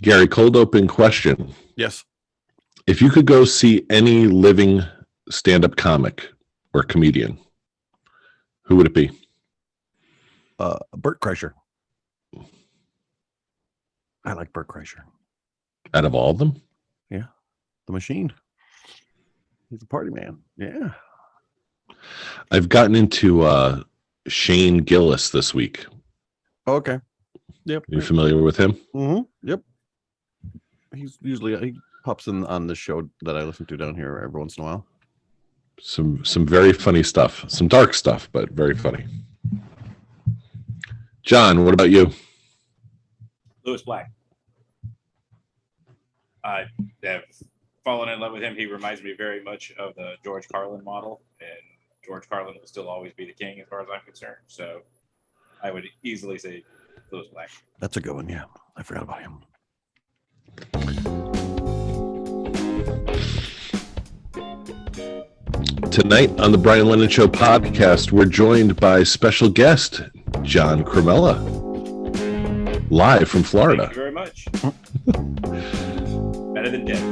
Gary, cold open question. Yes. If you could go see any living stand-up comic or comedian, who would it be? Bert Kreischer. I like Bert Kreischer. Out of all of them? Yeah. The Machine. He's a party man. Yeah. I've gotten into Shane Gillis this week. Okay. Yep. Are you familiar with him? Mm-hmm. Yep. He's usually he pops in on this show that I listen to down here every once in a while. Some very funny stuff. Some dark stuff, but very funny. John, what about you? Lewis Black. I have fallen in love with him. He reminds me very much of the George Carlin model, and George Carlin will still always be the king as far as I'm concerned. So I would easily say Lewis Black. That's a good one. Yeah. I forgot about him. Tonight on the Brian Lennon Show podcast, we're joined by special guest John Crimella, live from Florida. Thank you very much. Better than dead.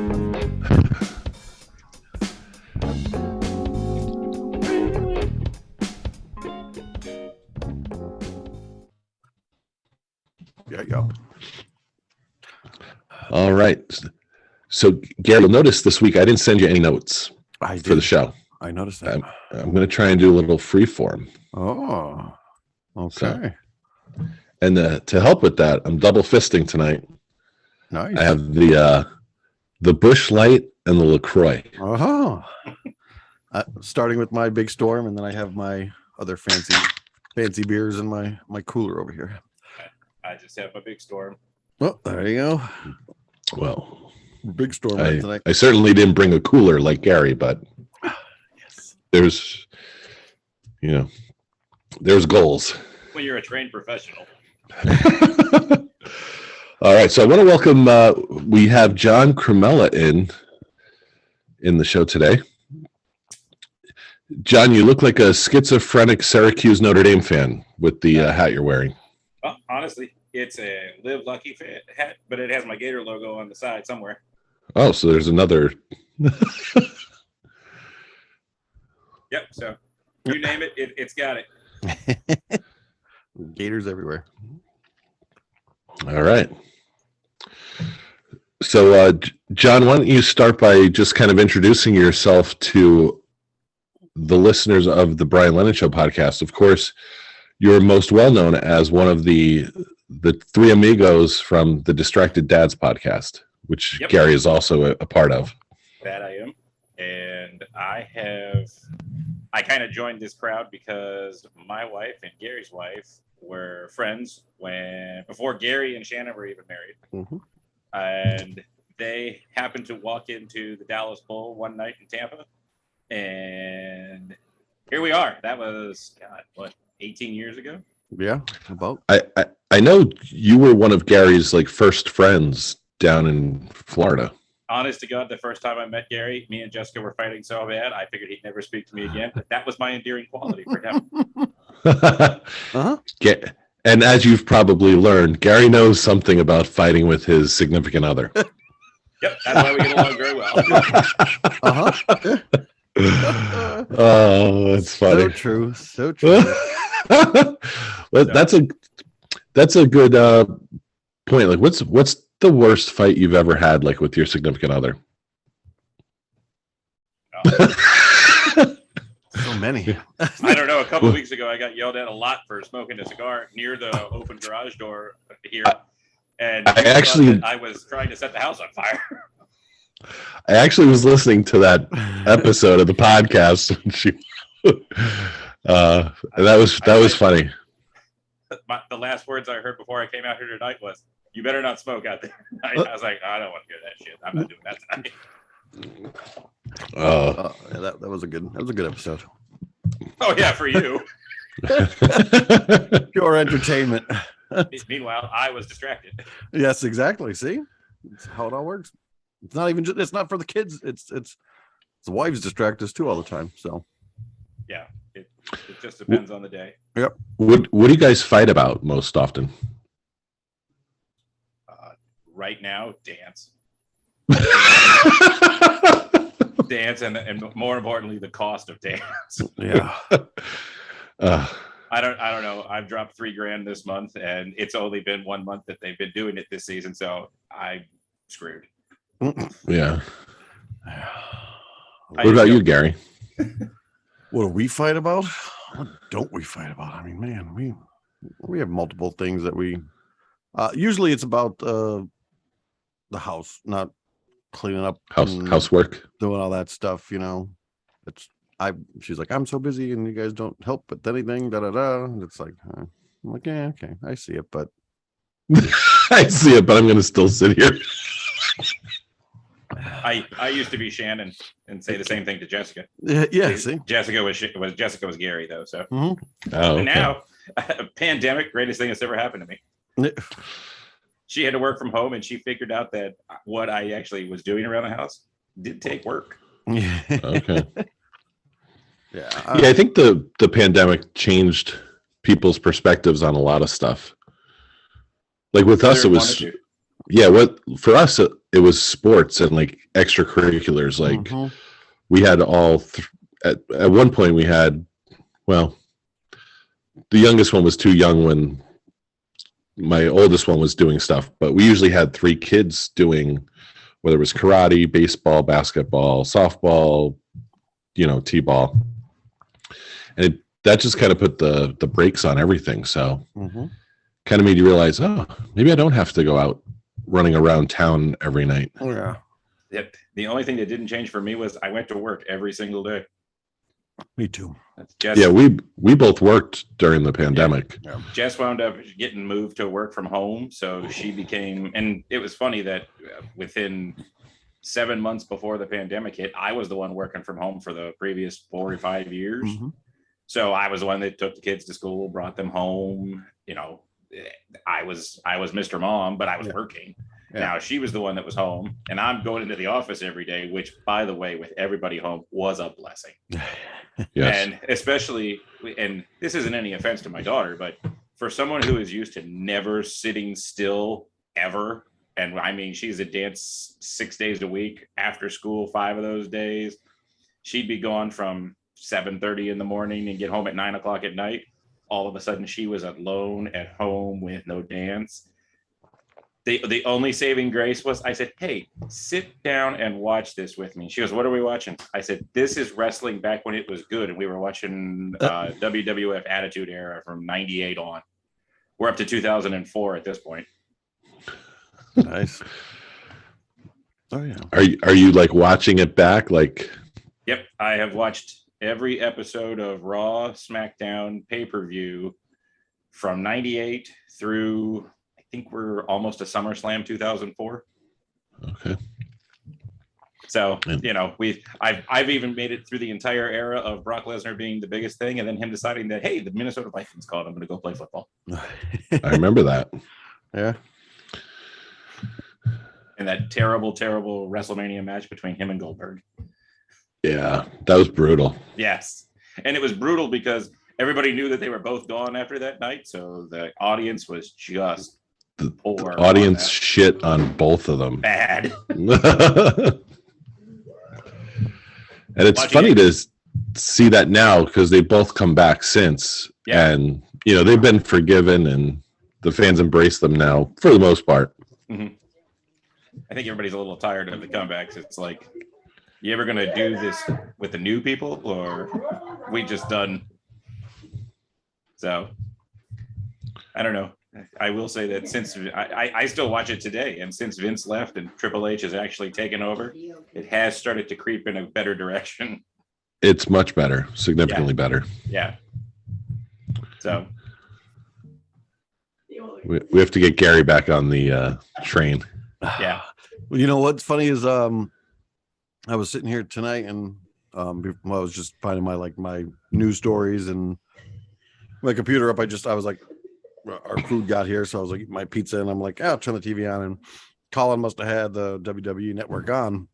Yeah, yeah. All right. So, Gary, you'll notice this week I didn't send you any notes for the show. I noticed that. I'm going to try and do a little free form. Oh, okay. And to help with that, I'm double fisting tonight. Nice. I have the Busch Light and the LaCroix. Oh, starting with my Big Storm, and then I have my other fancy beers in my cooler over here. I just have my Big Storm. Well, there you go. Well, Big Storm tonight. I certainly didn't bring a cooler like Gary, but yes, there's goals. When you're a trained professional. All right, so I want to welcome. We have John Crimella in the show today. John, you look like a schizophrenic Syracuse Notre Dame fan with the hat you're wearing. Well, honestly, it's a Live Lucky hat, but it has my Gator logo on the side somewhere. Oh, so there's another. Yep. So you name it, it's got it. Gators everywhere. All right. So, John, why don't you start by just kind of introducing yourself to the listeners of the Brian Lennon Show podcast? Of course, you're most well known as one of the three amigos from the Distracted Dads podcast, which Gary is also a part of. That I am. And I kind of joined this crowd because my wife and Gary's wife were friends before Gary and Shannon were even married. Mm-hmm. And they happened to walk into the Dallas Bowl one night in Tampa. And here we are. That was, 18 years ago? Yeah, about. I know you were one of Gary's first friends down in Florida. Honest to God, the first time I met Gary, me and Jessica were fighting so bad, I figured he'd never speak to me again. But that was my endearing quality for him. Uh-huh. And as you've probably learned, Gary knows something about fighting with his significant other. Yep, that's why we get along very well. Uh-huh. Oh, that's funny. So true. So true. That's a good point. What's the worst fight you've ever had, with your significant other? So many. I don't know. A couple of weeks ago, I got yelled at a lot for smoking a cigar near the open garage door here. And I was trying to set the house on fire. I actually was listening to that episode of the podcast. That was funny. The last words I heard before I came out here tonight was, "You better not smoke out there." I was like, I don't want to hear that shit. I'm not doing that tonight. That was a good episode. Oh yeah, for you. Pure entertainment. Meanwhile, I was distracted. Yes, exactly. See, that's how it all works. It's not even it's not for the kids. It's the wives distract us too all the time. So yeah, it just depends on the day. Yep. What do you guys fight about most often? right now, dance. Dance and more importantly, the cost of dance. Yeah. I don't know. I've dropped $3,000 this month, and it's only been 1 month that they've been doing it this season, so I'm screwed. Yeah. What about you, Gary? What do we fight about? What don't we fight about? I mean, man, we have multiple things that we usually it's about the house, not cleaning up housework, doing all that stuff, you know. She's like, I'm so busy and you guys don't help with anything, and it's like, I'm like, yeah, okay, I see it, but I see it, but I'm gonna still sit here. I used to be Shannon and say the same thing to Jessica. Yeah, see, Jessica was Gary though. So mm-hmm. Oh, okay. Now, pandemic, greatest thing that's ever happened to me. She had to work from home, and she figured out that what I actually was doing around the house did take work. Okay. Yeah, I think the pandemic changed people's perspectives on a lot of stuff. Like with us, it was for us it was sports and like extracurriculars. Like mm-hmm. we had all at one point we had, well, the youngest one was too young when my oldest one was doing stuff, but we usually had 3 kids doing, whether it was karate, baseball, basketball, softball, t-ball. And that just kind of put the brakes on everything. So mm-hmm. kind of made you realize, oh, maybe I don't have to go out running around town every night. Oh, yeah. Yep. The only thing that didn't change for me was I went to work every single day. Me too. Yeah, we both worked during the pandemic. Yeah. Jess wound up getting moved to work from home, so she became, and it was funny that within 7 months before the pandemic hit, I was the one working from home for the previous 4 or 5 years. Mm-hmm. So I was the one that took the kids to school, brought them home. I was Mr. Mom, but I was working. Yeah. Now she was the one that was home, and I'm going into the office every day, which, by the way, with everybody home was a blessing. Yes. And especially, and this isn't any offense to my daughter, but for someone who is used to never sitting still ever, and I mean, she's at dance 6 days a week, after school 5 of those days, she'd be gone from 7:30 in the morning and get home at 9 o'clock at night. All of a sudden, she was alone at home with no dance. The only saving grace was I said, hey, sit down and watch this with me. She goes, what are we watching? I said, this is wrestling back when it was good. And we were watching WWF Attitude Era from 98 on. We're up to 2004 at this point. Nice. Oh, yeah. Are you like watching it back? Like, yep. I have watched every episode of Raw, SmackDown, pay-per-view from 98 through, I think we're almost to SummerSlam 2004. Okay. So, I've even made it through the entire era of Brock Lesnar being the biggest thing, and then him deciding that, hey, the Minnesota Vikings called, I'm going to go play football. I remember that. Yeah. And that terrible, terrible WrestleMania match between him and Goldberg. Yeah, that was brutal. Yes. And it was brutal because everybody knew that they were both gone after that night. So the audience was just the audience shit on both of them. Bad. And it's funny to see that now because they both come back since. Yeah. And, they've been forgiven and the fans embrace them now for the most part. Mm-hmm. I think everybody's a little tired of the comebacks. It's like, you ever going to do this with the new people, or we just done? So I don't know. I will say that since I still watch it today, and since Vince left and Triple H has actually taken over, it has started to creep in a better direction. It's much better, significantly better. Yeah. So we have to get Gary back on the train. Yeah. Well, what's funny is I was sitting here tonight and I was just finding my news stories and my computer up. I was like, our food got here, so I was like, eating my pizza, and I'm like, I'll turn the TV on, and Colin must have had the WWE Network on,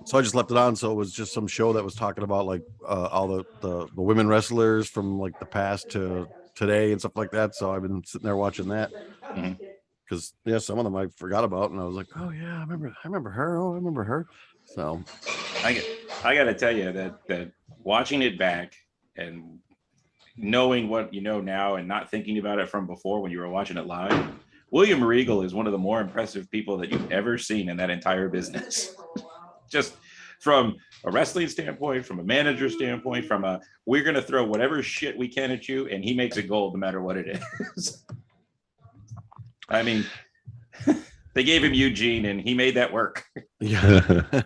so I just left it on. So it was just some show that was talking about like all the women wrestlers from like the past to today and stuff like that. So I've been sitting there watching that. Mm-hmm. because some of them I forgot about, and I was like, oh yeah, I remember her. Oh, I remember her. So I got to tell you that watching it back and knowing what you know now and not thinking about it from before when you were watching it live, William Regal is one of the more impressive people that you've ever seen in that entire business. Just from a wrestling standpoint, from a manager standpoint, we're going to throw whatever shit we can at you, and he makes it gold no matter what it is. I mean, they gave him Eugene, and he made that work. Yeah,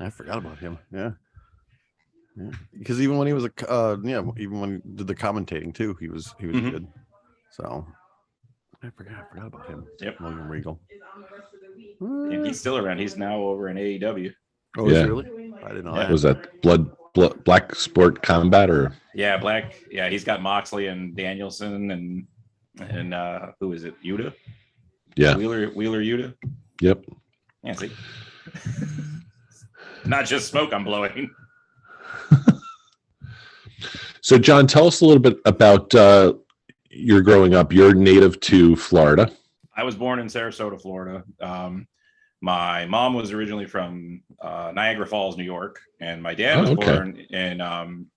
I forgot about him. Yeah. Because even when he was even when he did the commentating too, he was good. So I forgot about him. Yep, William Regal. And he's still around. He's now over in AEW. Oh, is he really? I didn't know that. Was that Black Sport Combat or? Yeah, Black. Yeah, he's got Moxley and Danielson and who is it? Yuta. Yeah, Wheeler Yuta. Yep. Yeah, see. Not just smoke I'm blowing. So, John, tell us a little bit about your growing up. You're native to Florida. I was born in Sarasota, Florida. My mom was originally from Niagara Falls, New York, and my dad was born in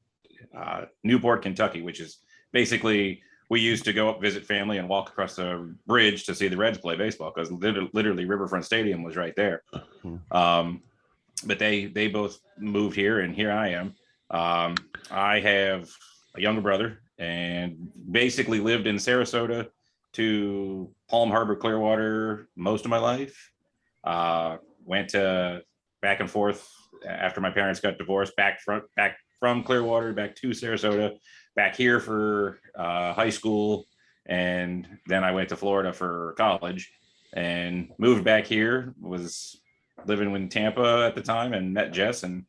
Newport, Kentucky, which is basically, we used to go up, visit family, and walk across the bridge to see the Reds play baseball because literally Riverfront Stadium was right there. But they both moved here, and here I am. I have a younger brother and basically lived in Sarasota to Palm Harbor, Clearwater most of my life. Went to back and forth after my parents got divorced, back from Clearwater back to Sarasota, back here for high school, and then I went to Florida for college and moved back here. Was living in Tampa at the time and met Jess, and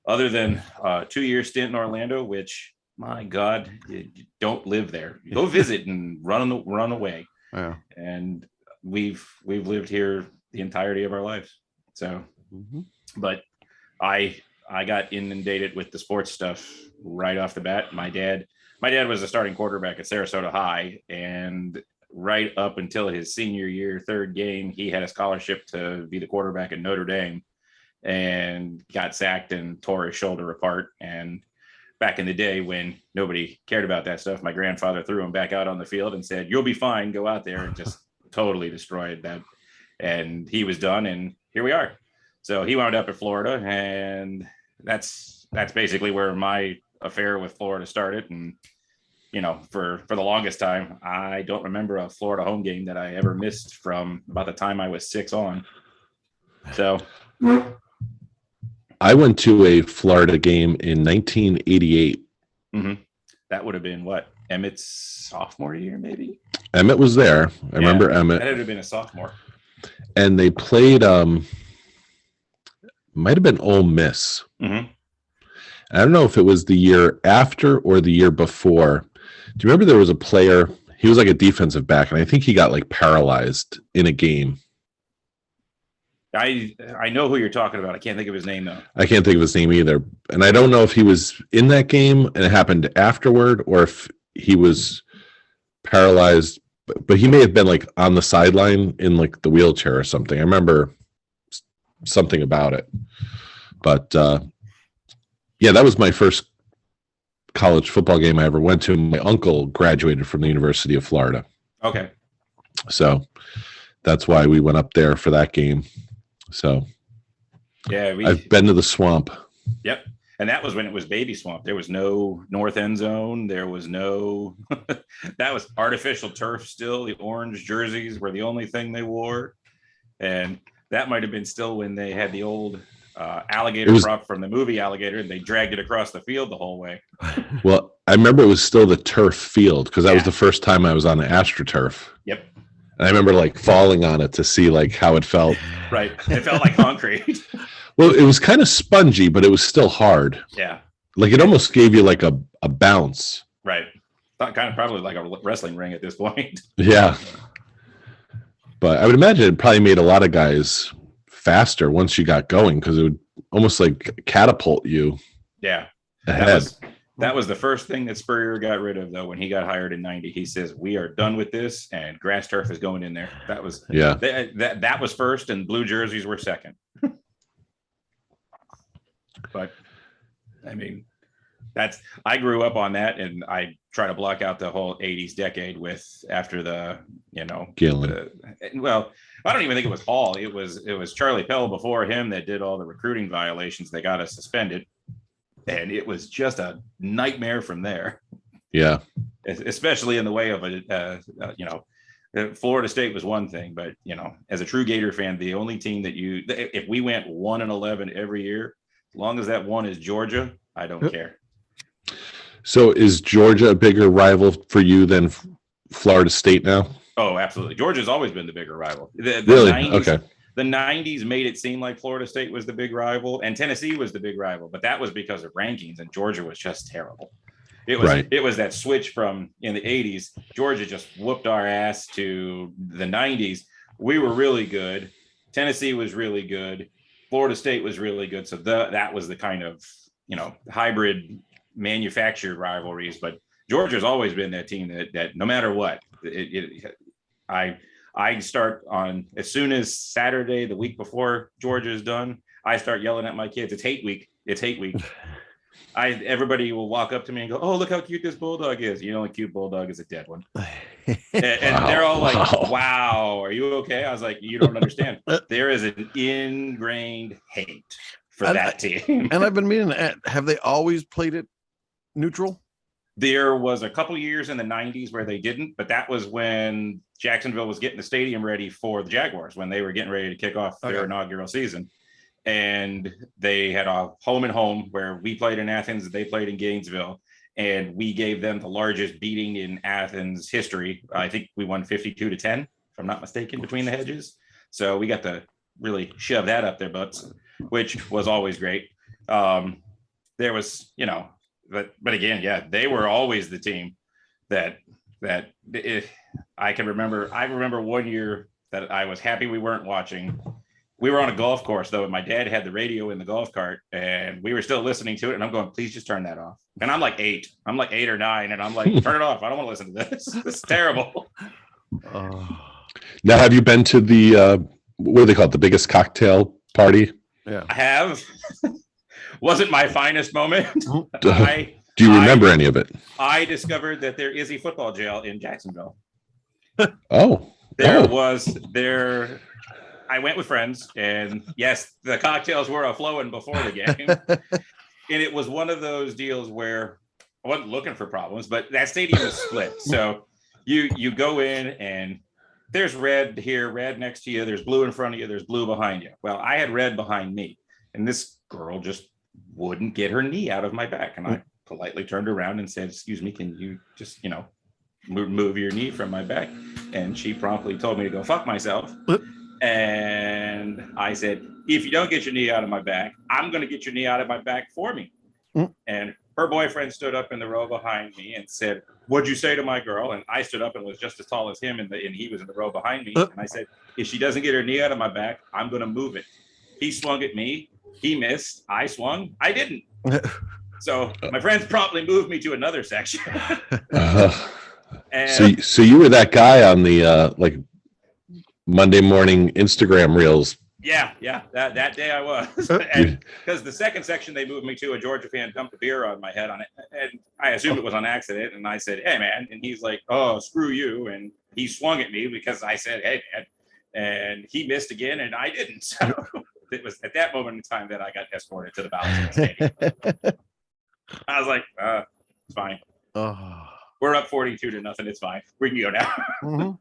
other than a 2-year stint in Orlando, which, my God, you don't live there. Go visit and run away. Yeah. And we've lived here the entirety of our lives. So, but I got inundated with the sports stuff right off the bat. My dad was a starting quarterback at Sarasota High, and right up until his senior year, third game, he had a scholarship to be the quarterback at Notre Dame, and got sacked and tore his shoulder apart. And back in the day when nobody cared about that stuff, my grandfather threw him back out on the field and said, "You'll be fine, go out there," and just totally destroyed that. And he was done, and here we are. So he wound up at Florida, and that's basically where my affair with Florida started. And for the longest time, I don't remember a Florida home game that I ever missed from about the time I was 6 on. So I went to a Florida game in 1988. That would have been what? Emmett's sophomore year, maybe? Emmett was there. I remember Emmett. That would have been a sophomore. And they played, might have been Ole Miss. I don't know if it was the year after or the year before. Do you remember there was a player, he was like a defensive back, and I think he got like paralyzed in a game. I know who you're talking about. I can't think of his name, though. I can't think of his name either. And I don't know if he was in that game and it happened afterward, or if he was paralyzed, but he may have been like on the sideline in like the wheelchair or something. I remember something about it. But yeah, that was my first college football game I ever went to. My uncle graduated from the University of Florida. Okay. So that's why we went up there for that game. So yeah, I've been to the swamp. Yep. And that was when it was baby swamp. There was no north end zone. There was no, that was artificial turf still. The orange jerseys were the only thing they wore. And that might've been still when they had the old alligator prop from the movie Alligator, and they dragged it across the field the whole way. Well, I remember it was still the turf field because that was the first time I was on the AstroTurf. Yep. And I remember like falling on it to see like how it felt. Right. It felt like concrete. Well, it was kind of spongy, but it was still hard. Yeah. Like it almost gave you like a bounce. Right. Kind of probably like a wrestling ring at this point. Yeah. But I would imagine it probably made a lot of guys faster once you got going because it would almost like catapult you. Yeah. Ahead. That was the first thing that Spurrier got rid of, though, when he got hired in '90. He says, "We are done with this, and grass turf is going in there." That was that was first, and blue jerseys were second. But I mean, I grew up on that, and I try to block out the whole '80s decade with after the Gillen. Well, I don't even think it was Hall. It was Charlie Pell before him that did all the recruiting violations. They got us suspended. And it was just a nightmare from there. Yeah. Especially in the way of Florida State was one thing, but as a true Gator fan, the only team that if we went 1-11 every year, as long as that one is Georgia, I don't care. So is Georgia a bigger rival for you than Florida State now? Oh, absolutely. Georgia's always been the bigger rival. Really? 90s, okay. The 90s made it seem like Florida State was the big rival and Tennessee was the big rival, but that was because of rankings, and Georgia was just terrible. It was that switch from in the 80s, Georgia just whooped our ass, to the 90s. We were really good. Tennessee was really good. Florida State was really good. So that was the kind of, hybrid manufactured rivalries, but Georgia's always been that team that no matter what, I start on as soon as Saturday, the week before Georgia is done, I start yelling at my kids. It's hate week. It's hate week. Everybody will walk up to me and go, "Oh, look how cute this bulldog is." The only cute bulldog is a dead one. And they're all like, "Wow, are you okay?" I was like, "You don't understand. There is an ingrained hate for that team." And I've been meaning to, have they always played it neutral? There was a couple of years in the 90s where they didn't, but that was when Jacksonville was getting the stadium ready for the Jaguars, when they were getting ready to kick off their inaugural season. And they had a home and home where we played in Athens, they played in Gainesville, and we gave them the largest beating in Athens history. I think we won 52-10, if I'm not mistaken, between the hedges. So we got to really shove that up their butts, which was always great. There was, but again, yeah, they were always the team that I can remember. I remember one year that I was happy we weren't watching. We were on a golf course, though, and my dad had the radio in the golf cart, and we were still listening to it. And I'm going, "Please just turn that off." And I'm like 8 or 9, and I'm like, "Turn it off. I don't want to listen to this. This is terrible." Now, have you been to the what do they call it? The biggest cocktail party? Yeah, I have. Wasn't my finest moment. Do you remember any of it? I discovered that there is a football jail in Jacksonville. I went with friends, and yes, the cocktails were flowing before the game. And it was one of those deals where I wasn't looking for problems, but that stadium is split. So you go in, and there's red here, red next to you, there's blue in front of you, there's blue behind you. Well, I had red behind me, and this girl just wouldn't get her knee out of my back. And I politely turned around and said, "Excuse me, can you just, move your knee from my back?" And she promptly told me to go fuck myself. And I said, "If you don't get your knee out of my back, I'm going to get your knee out of my back for me." And her boyfriend stood up in the row behind me and said, "What'd you say to my girl?" And I stood up and was just as tall as him, and he was in the row behind me. And I said, "If she doesn't get her knee out of my back, I'm going to move it." He swung at me. He missed. I swung. I didn't. So my friends promptly moved me to another section. And so you were that guy on the Monday morning Instagram reels. Yeah, that day I was. And because the second section they moved me to, a Georgia fan dumped a beer on my head on it, and I assumed it was on accident. And I said, "Hey, man," and he's like, "Oh, screw you," and he swung at me because I said, "Hey, man," and he missed again, and I didn't. So it was at that moment in time that I got escorted to the bowels of the stadium. I was like, "It's fine. We're up 42-0. It's fine. We can go now."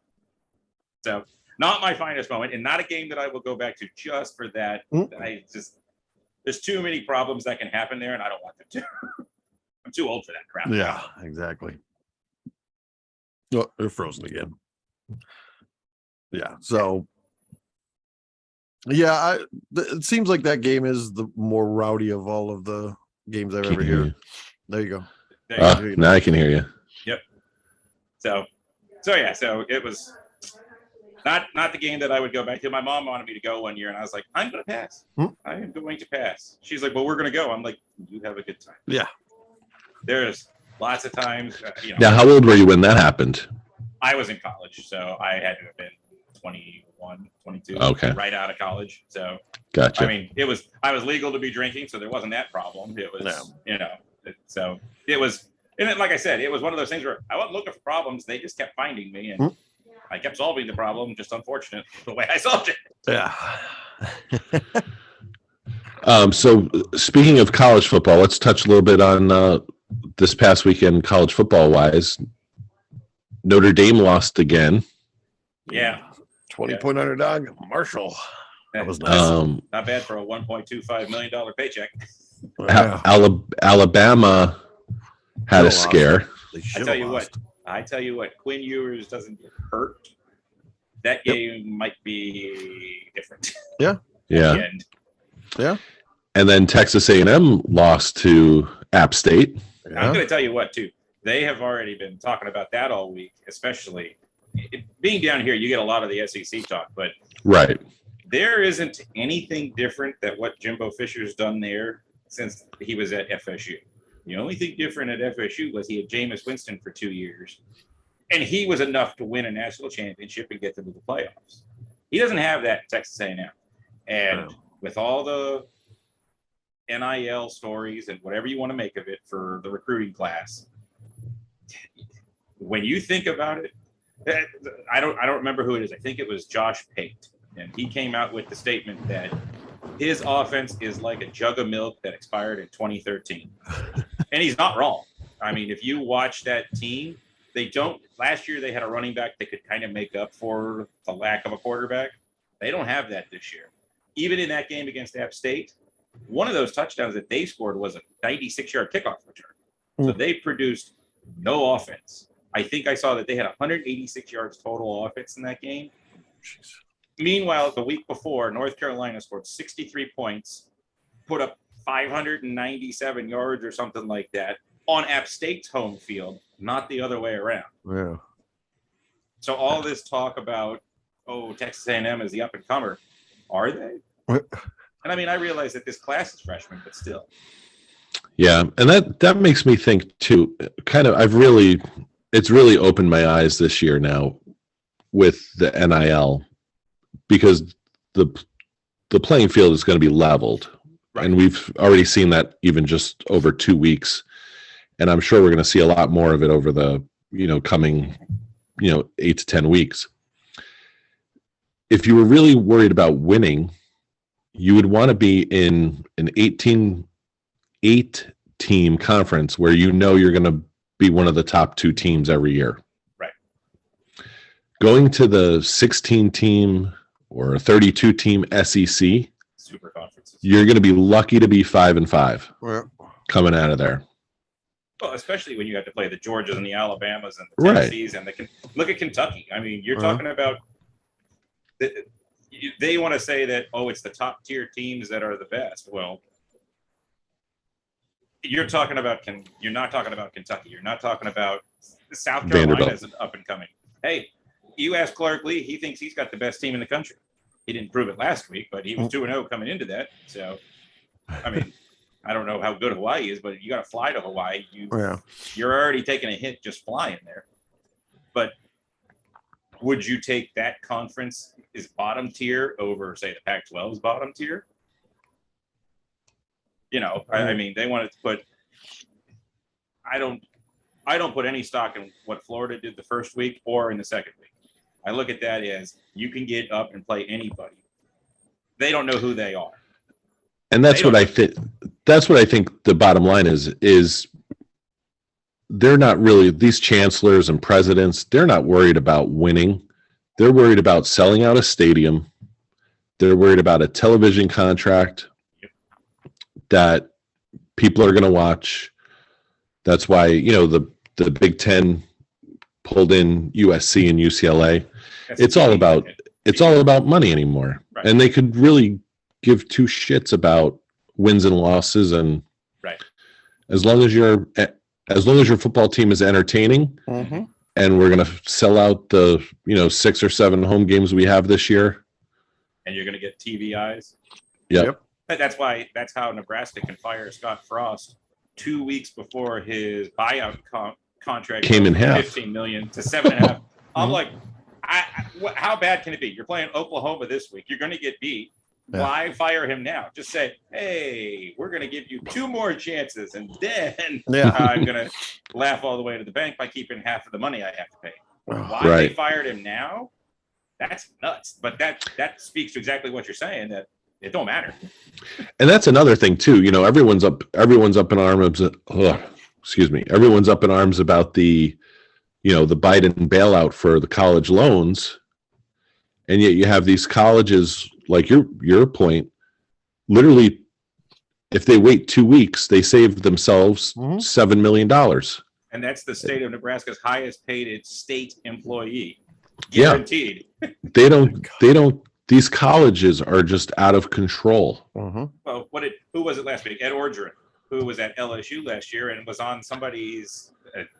So. Not my finest moment, and not a game that I will go back to just for that. There's too many problems that can happen there, and I don't want them to. I'm too old for that crap. Yeah, exactly. Oh, they're frozen again. Yeah, so yeah, it seems like that game is the more rowdy of all of the games I've ever heard. There you go. Now I can hear you. Yep. So yeah, so it was. Not the game that I would go back to. My mom wanted me to go one year, and I was like, "I'm going to pass. I am going to pass." She's like, "Well, we're going to go." I'm like, "You have a good time." Yeah. there's lots of times, Now, how old were you when that happened? I was in college, so I had to have been 21, 22, Okay. right out of college. So, Gotcha. I mean, I was legal to be drinking, so there wasn't that problem. It was, so it was, and then, like I said, it was one of those things where I wasn't looking for problems. They just kept finding me, and I kept solving the problem. Just unfortunate the way I solved it. Yeah. So speaking of college football, let's touch a little bit on this past weekend, college football wise. Notre Dame lost again. Yeah. 20-point underdog, Marshall. That was nice. Not bad for a $1.25 million paycheck. Alabama had a scare. I tell you what, Quinn Ewers doesn't get hurt. That game might be different. Yeah. Yeah. Yeah. And then Texas A&M lost to App State. Yeah. I'm going to tell you what, too. They have already been talking about that all week, especially being down here. You get a lot of the SEC talk, but right. There isn't anything different than what Jimbo Fisher's done there since he was at FSU. The only thing different at FSU was he had Jameis Winston for 2 years, and he was enough to win a national championship and get them to the playoffs. He doesn't have that in Texas A&M. And with all the NIL stories and whatever you want to make of it for the recruiting class, when you think about it, I don't remember who it is. I think it was Josh Pate, and he came out with the statement that his offense is like a jug of milk that expired in 2013. And he's not wrong. I mean, if you watch that team, last year they had a running back that could kind of make up for the lack of a quarterback. They don't have that this year. Even in that game against App State, one of those touchdowns that they scored was a 96-yard kickoff return. So they produced no offense. I think I saw that they had 186 yards total offense in that game. Meanwhile, the week before, North Carolina scored 63 points, put up 597 yards or something like that on App State's home field, not the other way around. Yeah. So all this talk about, Texas A&M is the up-and-comer, are they? And I mean, I realize that this class is freshmen, but still. Yeah, and that makes me think too. Kind of, it's really opened my eyes this year now with the NIL, because the playing field is going to be leveled, right. And we've already seen that even just over 2 weeks, and I'm sure we're going to see a lot more of it over the coming 8 to 10 weeks. If you were really worried about winning, you would want to be in an 8-team conference where you're going to be one of the top 2 teams every year. Right. Going to the 16-team or a 32-team SEC, super conferences, you're going to be lucky to be 5-5 coming out of there. Well, especially when you have to play the Georgias and the Alabamas and the Tennessees, and look at Kentucky. I mean, you're talking about they want to say that it's the top tier teams that are the best. Well, you're not talking about Kentucky. You're not talking about South Carolina as an up and coming. Hey, you ask Clark Lee, he thinks he's got the best team in the country. He didn't prove it last week, but he was 2-0 coming into that. So, I mean, I don't know how good Hawaii is, but you got to fly to Hawaii. You're already taking a hit just flying there. But would you take that conference is bottom tier over, say, the Pac-12's bottom tier? I mean, they wanted to put. I don't put any stock in what Florida did the first week or in the second week. I look at that as you can get up and play anybody. They don't know who they are. And that's what I think. That's what I think the bottom line is they're not really, these chancellors and presidents, they're not worried about winning. They're worried about selling out a stadium. They're worried about a television contract that people are going to watch. That's why, the Big Ten pulled in USC and UCLA. It's all about money anymore. Right. And they could really give 2 shits about wins and losses, and as long as your football team is entertaining, and we're going to sell out the 6 or 7 home games we have this year, and you're going to get TV eyes. Yep. That's how Nebraska can fire Scott Frost 2 weeks before his buyout contract Came in from half. 15 million to 7.5. I'm like, how bad can it be? You're playing Oklahoma this week. You're going to get beat. Yeah. Why fire him now? Just say, hey, we're going to give you 2 more chances, and then I'm going to laugh all the way to the bank by keeping half of the money I have to pay. Why they fired him now? That's nuts. But that speaks to exactly what you're saying, that it don't matter. And that's another thing too. You know, everyone's up in arms. Everyone's up in arms about the, you know, the Biden bailout for the college loans, and yet you have these colleges, like your point, literally, if they wait 2 weeks, they save themselves $7 million. And that's the state of Nebraska's highest paid state employee, guaranteed. Yeah. They don't. These colleges are just out of control. Well, who was it last week? Ed Orgeron, who was at LSU last year and was on somebody's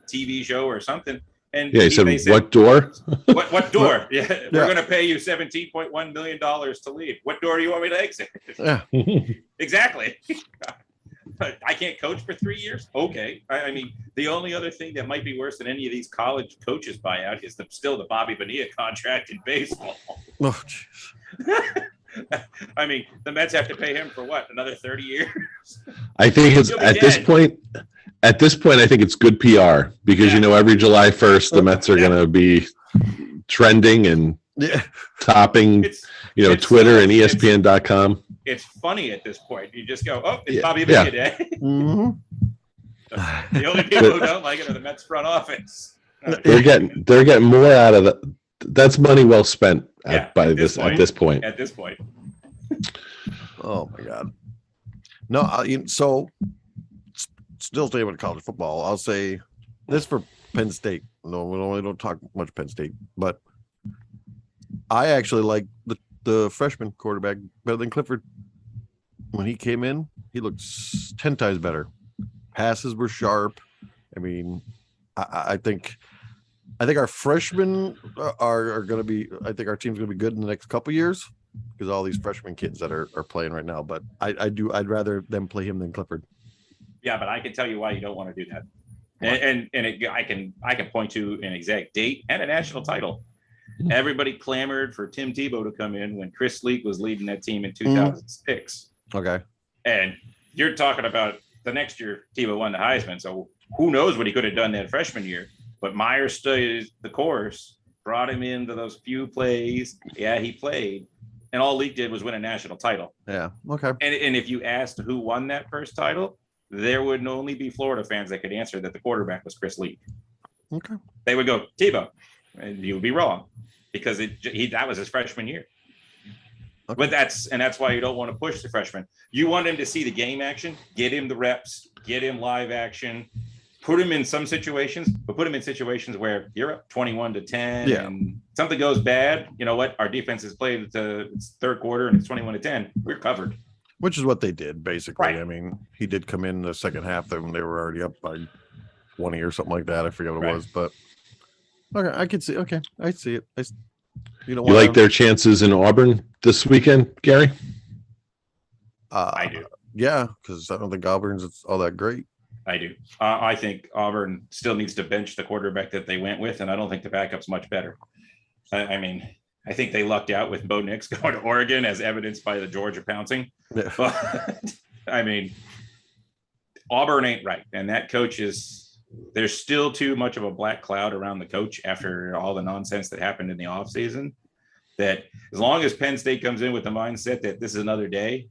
TV show or something. And he said, "What door? What door? We're going to pay you $17.1 million to leave. What door do you want me to exit?" Yeah, exactly. I can't coach for 3 years. Okay. I mean, the only other thing that might be worse than any of these college coaches buyout is still the Bobby Bonilla contract in baseball. Oh, jeez. I mean, the Mets have to pay him for what, another 30 years? I think it's at this point. At this point, I think it's good PR because you know every July 1st the Mets are going to be trending and topping, Twitter and ESPN.com. It's funny at this point. You just go, "Oh, it's Bobby Bonilla Day." The only people who don't like it are the Mets front office. They're getting more out of it. That's money well spent at this point. At this point. Oh my God. No, so still staying with college football. I'll say this for Penn State. No, we don't talk much Penn State, but I actually like the freshman quarterback better than Clifford. When he came in, he looked 10 times better. Passes were sharp. I mean, I think our freshmen are going to be. I think our team's going to be good in the next couple years because all these freshman kids that are playing right now. But I'd rather them play him than Clifford. Yeah, but I can tell you why you don't want to do that. I can point to an exact date and a national title. Everybody clamored for Tim Tebow to come in when Chris Leak was leading that team in 2006. Okay. And you're talking about the next year Tebow won the Heisman. So who knows what he could have done that freshman year. But Myers studied the course, brought him into those few plays. Yeah, he played. And all Leak did was win a national title. Yeah. Okay. And if you asked who won that first title, there would only be Florida fans that could answer that the quarterback was Chris Leak. Okay. They would go, Tebow. And you would be wrong because that was his freshman year. Okay. But that's why you don't want to push the freshman. You want him to see the game action, get him the reps, get him live action, put him in some situations, but put him in situations where you're up 21-10 and something goes bad. You know what? Our defense has played the third quarter and it's 21-10. We're covered. Which is what they did, basically. Right. I mean, he did come in the second half when they were already up by 20 or something like that. I forget what it was, but okay, I can see. Okay, I see it. You like their chances in Auburn this weekend, Gary? I do. Yeah, because I don't think Auburn's all that great. I do. I think Auburn still needs to bench the quarterback that they went with, and I don't think the backup's much better. I mean, I think they lucked out with Bo Nix going to Oregon, as evidenced by the Georgia pouncing. Yeah. But I mean, Auburn ain't right, and that coach there's still too much of a black cloud around the coach after all the nonsense that happened in the offseason, that as long as Penn State comes in with the mindset that this is another day,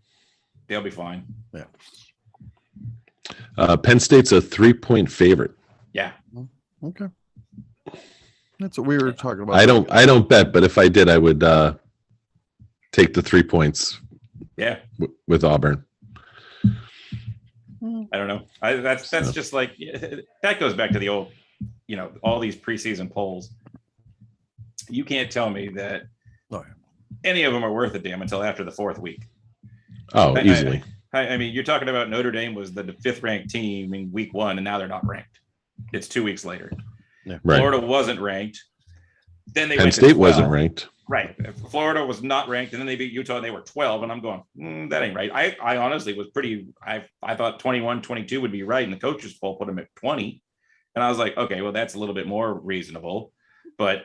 they'll be fine. Yeah. Penn State's a 3-point favorite. Yeah. Okay. That's what we were talking about. I don't bet, but if I did, I would take the 3 points. Yeah. With Auburn. I don't know. That's just like, that goes back to the old, all these preseason polls. You can't tell me that any of them are worth a damn until after the fourth week. Oh, easily. I mean, you're talking about Notre Dame was the 5th ranked team in week 1, and now they're not ranked. It's 2 weeks later. Yeah. Right. Florida wasn't ranked. Then Penn State wasn't ranked. Right. Florida was not ranked, and then they beat Utah and they were 12. And I'm going, that ain't right. I honestly was I thought 21, 22 would be right. And the coaches poll put them at 20. And I was like, okay, well, that's a little bit more reasonable. But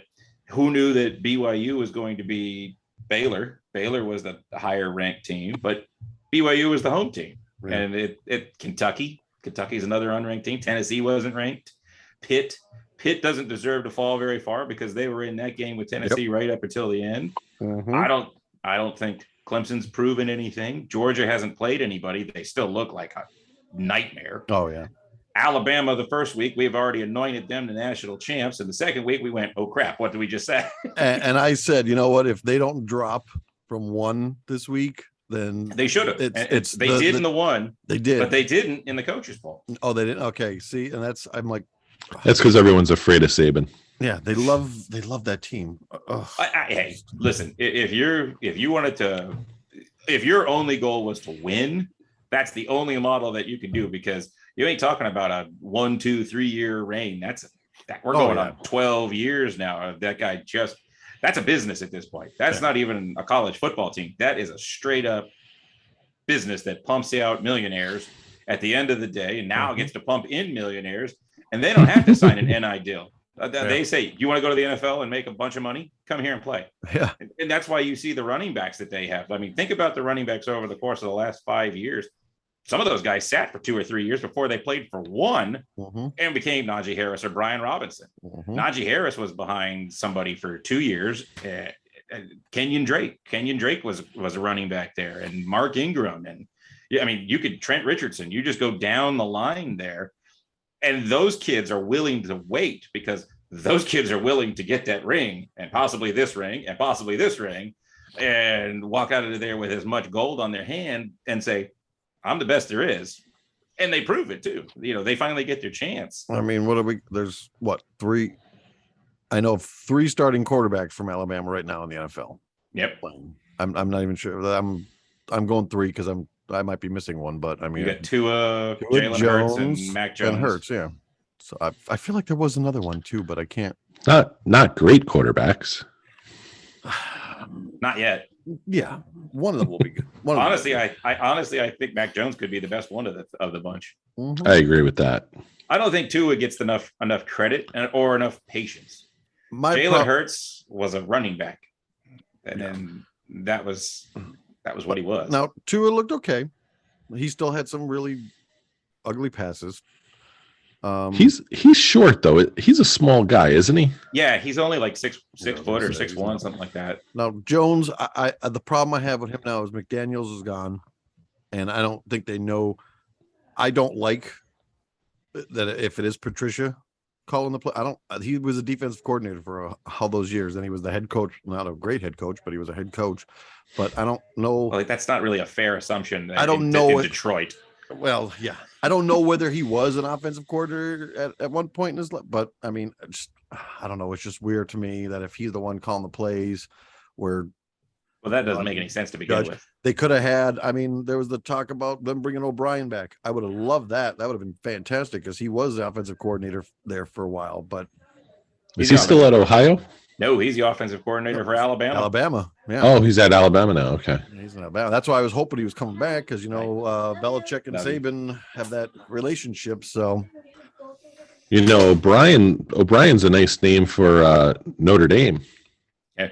who knew that BYU was going to be Baylor? Baylor was the higher ranked team, but BYU was the home team. Yeah. And Kentucky's another unranked team. Tennessee wasn't ranked. Pitt doesn't deserve to fall very far because they were in that game with Tennessee right up until the end. Mm-hmm. I don't think Clemson's proven anything. Georgia hasn't played anybody. They still look like a nightmare. Oh yeah. Alabama, the first week, we've already anointed them the national champs. And the second week we went, oh crap, what did we just say? and I said, you know what, if they don't drop from 1 this week, then they should have. They did in the 1. They did, but they didn't in the coaches poll. Oh, they didn't. Okay. See, and I'm like, that's because everyone's afraid of Saban. Yeah, they love that team. Hey, listen, if your only goal was to win, that's the only model that you can do, because you ain't talking about a 1, 2, 3 year reign. We're going on 12 years now. That guy that's a business at this point. That's not even a college football team. That is a straight up business that pumps out millionaires at the end of the day, and now gets to pump in millionaires. And they don't have to sign an NI deal. They say, you want to go to the NFL and make a bunch of money? Come here and play. Yeah. And that's why you see the running backs that they have. I mean, think about the running backs over the course of the last 5 years. Some of those guys sat for 2 or 3 years before they played for 1 and became Najee Harris or Brian Robinson. Najee Harris was behind somebody for 2 years. Kenyon Drake was a running back there, and Mark Ingram. And I mean, you could Trent Richardson. You just go down the line there. And those kids are willing to wait, because those kids are willing to get that ring, and possibly this ring, and possibly this ring, and walk out of there with as much gold on their hand and say, I'm the best there is. And they prove it too. They finally get their chance. I mean, there's 3? I know 3 starting quarterbacks from Alabama right now in the NFL. Yep. I'm not even sure. I'm going 3 because I might be missing one, but I mean, you got Tua, Jalen Hurts, and Mac Jones. And Hurts, yeah. So I feel like there was another one too, but I can't. Not great quarterbacks. Not yet. Yeah, one of them will be good. Honestly, I think Mac Jones could be the best one of the bunch. I agree with that. I don't think Tua gets enough credit or enough patience. Jalen Hurts was a running back, and then that was what he was. Now Tua looked okay. He still had some really ugly passes. He's short though. He's a small guy, isn't he? Yeah, he's only like 6 foot or 6'1", something like that. Now Jones, I the problem I have with him now is McDaniels is gone, and I don't think they know. I don't like that if it is Patricia calling the play. He was a defensive coordinator for all those years, and he was the head coach. Not a great head coach, but he was a head coach. But I don't know. Well, that's not really a fair assumption. I don't know in Detroit. Well, yeah, I don't know whether he was an offensive coordinator at one point in his life, but I mean, I don't know. It's just weird to me that if he's the one calling the plays, well, that doesn't make any sense to begin with. They could have had. I mean, there was the talk about them bringing O'Brien back. I would have loved that. That would have been fantastic because he was the offensive coordinator there for a while. But is he still at Ohio? No, he's the offensive coordinator for Alabama. Alabama, yeah. Oh, he's at Alabama now. Okay. He's in Alabama. That's why I was hoping he was coming back because, Belichick and Saban have that relationship. So, O'Brien's a nice name for Notre Dame. Yeah.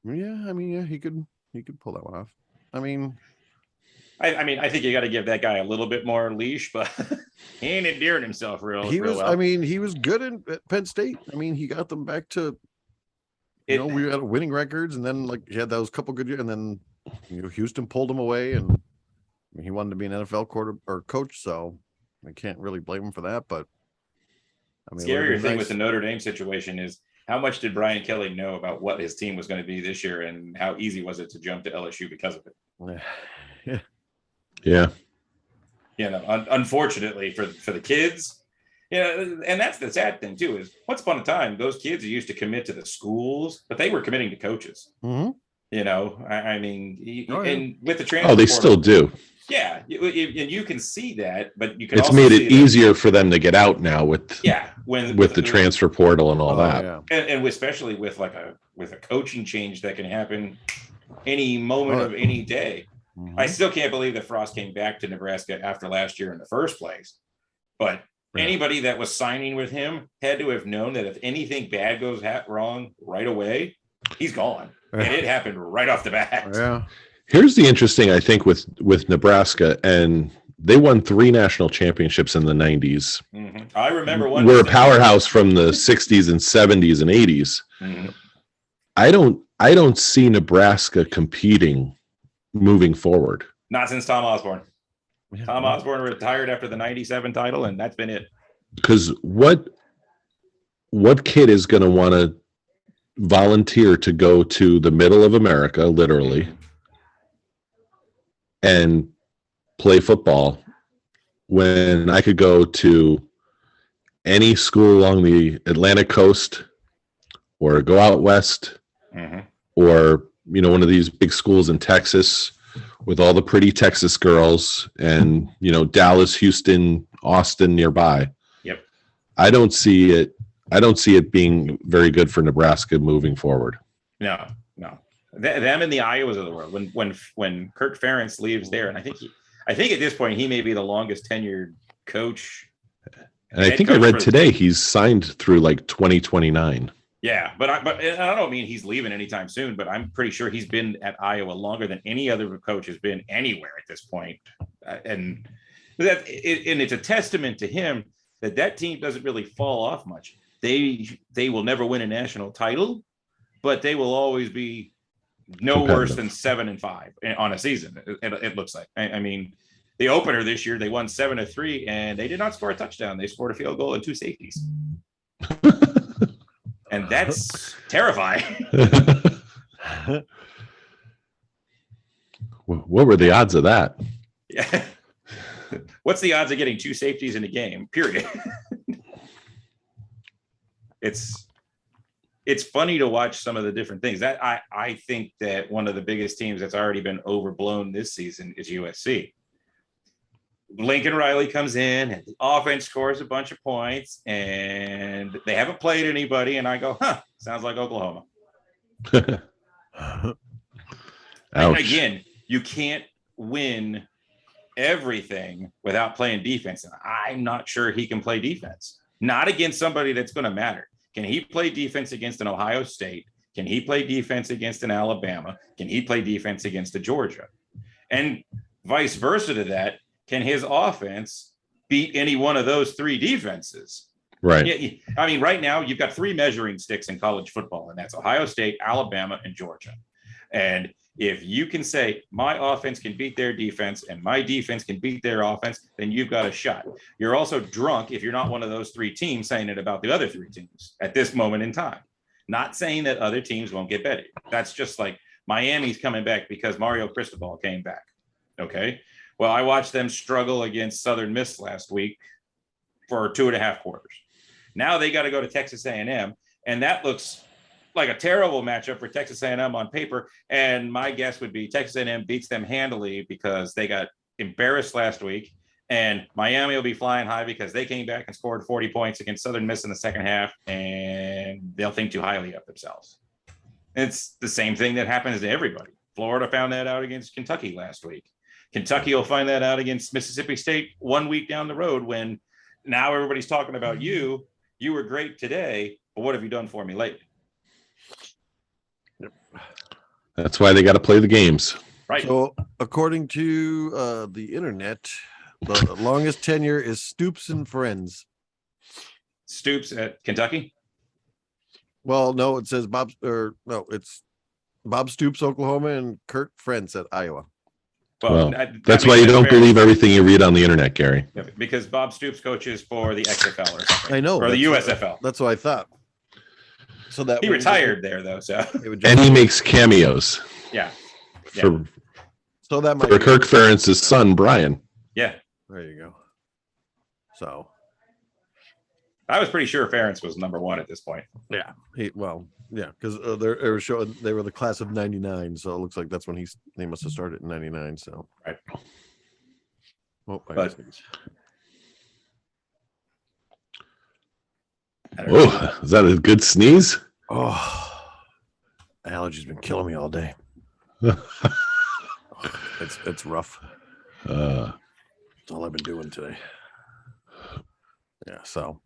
Yeah, I mean, yeah, he could pull that one off. I mean, I think you got to give that guy a little bit more leash, but he ain't endearing himself real well. I mean, he was good at Penn State. I mean, he got them back to, we had winning records, and then he had those couple good years, and then Houston pulled him away, and he wanted to be an NFL coach, so I can't really blame him for that. But I mean, scarier thing with the Notre Dame situation is how much did Brian Kelly know about what his team was going to be this year, and how easy was it to jump to LSU because of it? Yeah. Yeah. Unfortunately for the kids, and that's the sad thing too, is once upon a time, those kids used to commit to the schools, but they were committing to coaches. Mm-hmm. I mean, and with the transfer they portal, still do. Yeah, and you can see that, but you can It's also made see it that, easier for them to get out now with with the transfer portal and all that. Yeah. and especially with a coaching change that can happen any moment of any day. Mm-hmm. I still can't believe that Frost came back to Nebraska after last year in the first place. But anybody that was signing with him had to have known that if anything bad goes wrong right away, he's gone. And it happened right off the bat. Yeah. Here's the interesting, I think, with Nebraska, and they won 3 national championships in the 90s. Mm-hmm. I remember one. We're a powerhouse from the 60s and 70s and 80s. Mm-hmm. I don't see Nebraska competing moving forward. Not since Tom Osborne. Yeah. Tom Osborne retired after the 97 title, and that's been it. Because what kid is going to want to volunteer to go to the middle of America, literally, and play football when I could go to any school along the Atlantic coast or go out west or, one of these big schools in Texas with all the pretty Texas girls and, Dallas, Houston, Austin nearby. Yep. I don't see it being very good for Nebraska moving forward. No. Them and the Iowas of the world. When Kirk Ferentz leaves there, and I think at this point he may be the longest tenured coach. And I think I read today he's signed through like 2029. Yeah, but I don't mean he's leaving anytime soon. But I'm pretty sure he's been at Iowa longer than any other coach has been anywhere at this point. And it's a testament to him that team doesn't really fall off much. They will never win a national title, but they will always be no worse than 7-5 on a season. It looks like. I mean, the opener this year, they won 7-3, and they did not score a touchdown. They scored a field goal and 2 safeties. And that's terrifying. What were the odds of that? Yeah. What's the odds of getting 2 safeties in a game? Period. It's funny to watch some of the different things. That I think that one of the biggest teams that's already been overblown this season is USC. Lincoln Riley comes in and the offense scores a bunch of points and they haven't played anybody. And I go, sounds like Oklahoma. And again, you can't win everything without playing defense. And I'm not sure he can play defense. Not against somebody that's going to matter. Can he play defense against an Ohio State? Can he play defense against an Alabama? Can he play defense against a Georgia? And vice versa to that, can his offense beat any one of those 3 defenses? Right. Yeah, I mean, right now you've got 3 measuring sticks in college football, and that's Ohio State, Alabama, and Georgia. And if you can say my offense can beat their defense and my defense can beat their offense, then you've got a shot. You're also drunk if you're not one of those 3 teams saying it about the other 3 teams at this moment in time. Not saying that other teams won't get better. That's just like Miami's coming back because Mario Cristobal came back. Okay. Well, I watched them struggle against Southern Miss last week for 2.5 quarters. Now they got to go to Texas A&M, and that looks like a terrible matchup for Texas A&M on paper. And my guess would be Texas A&M beats them handily because they got embarrassed last week, and Miami will be flying high because they came back and scored 40 points against Southern Miss in the second half, and they'll think too highly of themselves. It's the same thing that happens to everybody. Florida found that out against Kentucky last week. Kentucky will find that out against Mississippi State 1 week down the road when now everybody's talking about you. You were great today, but what have you done for me lately? That's why they got to play the games. Right. So according to the internet, the longest tenure is Stoops and Friends. Stoops at Kentucky? Well, no, it says it's Bob Stoops, Oklahoma, and Kurt Friends at Iowa. Well, that's why you don't believe everything you read on the internet, Gary. Yeah, because Bob Stoops coaches for the XFL or something. I know. Or the USFL. That's what I thought. So that he retired there, though. So and he makes cameos. Yeah. So that might for Kirk Ferentz's son, Brian. Yeah. There you go. So I was pretty sure Ferentz was number 1 at this point. Yeah. Because they were the class of '99, so it looks like that's when they must have started in '99. So right. Oh, But- Oh, is that a good sneeze? Oh, allergies been killing me all day. It's rough. Uh, That's all I've been doing today. Yeah. So,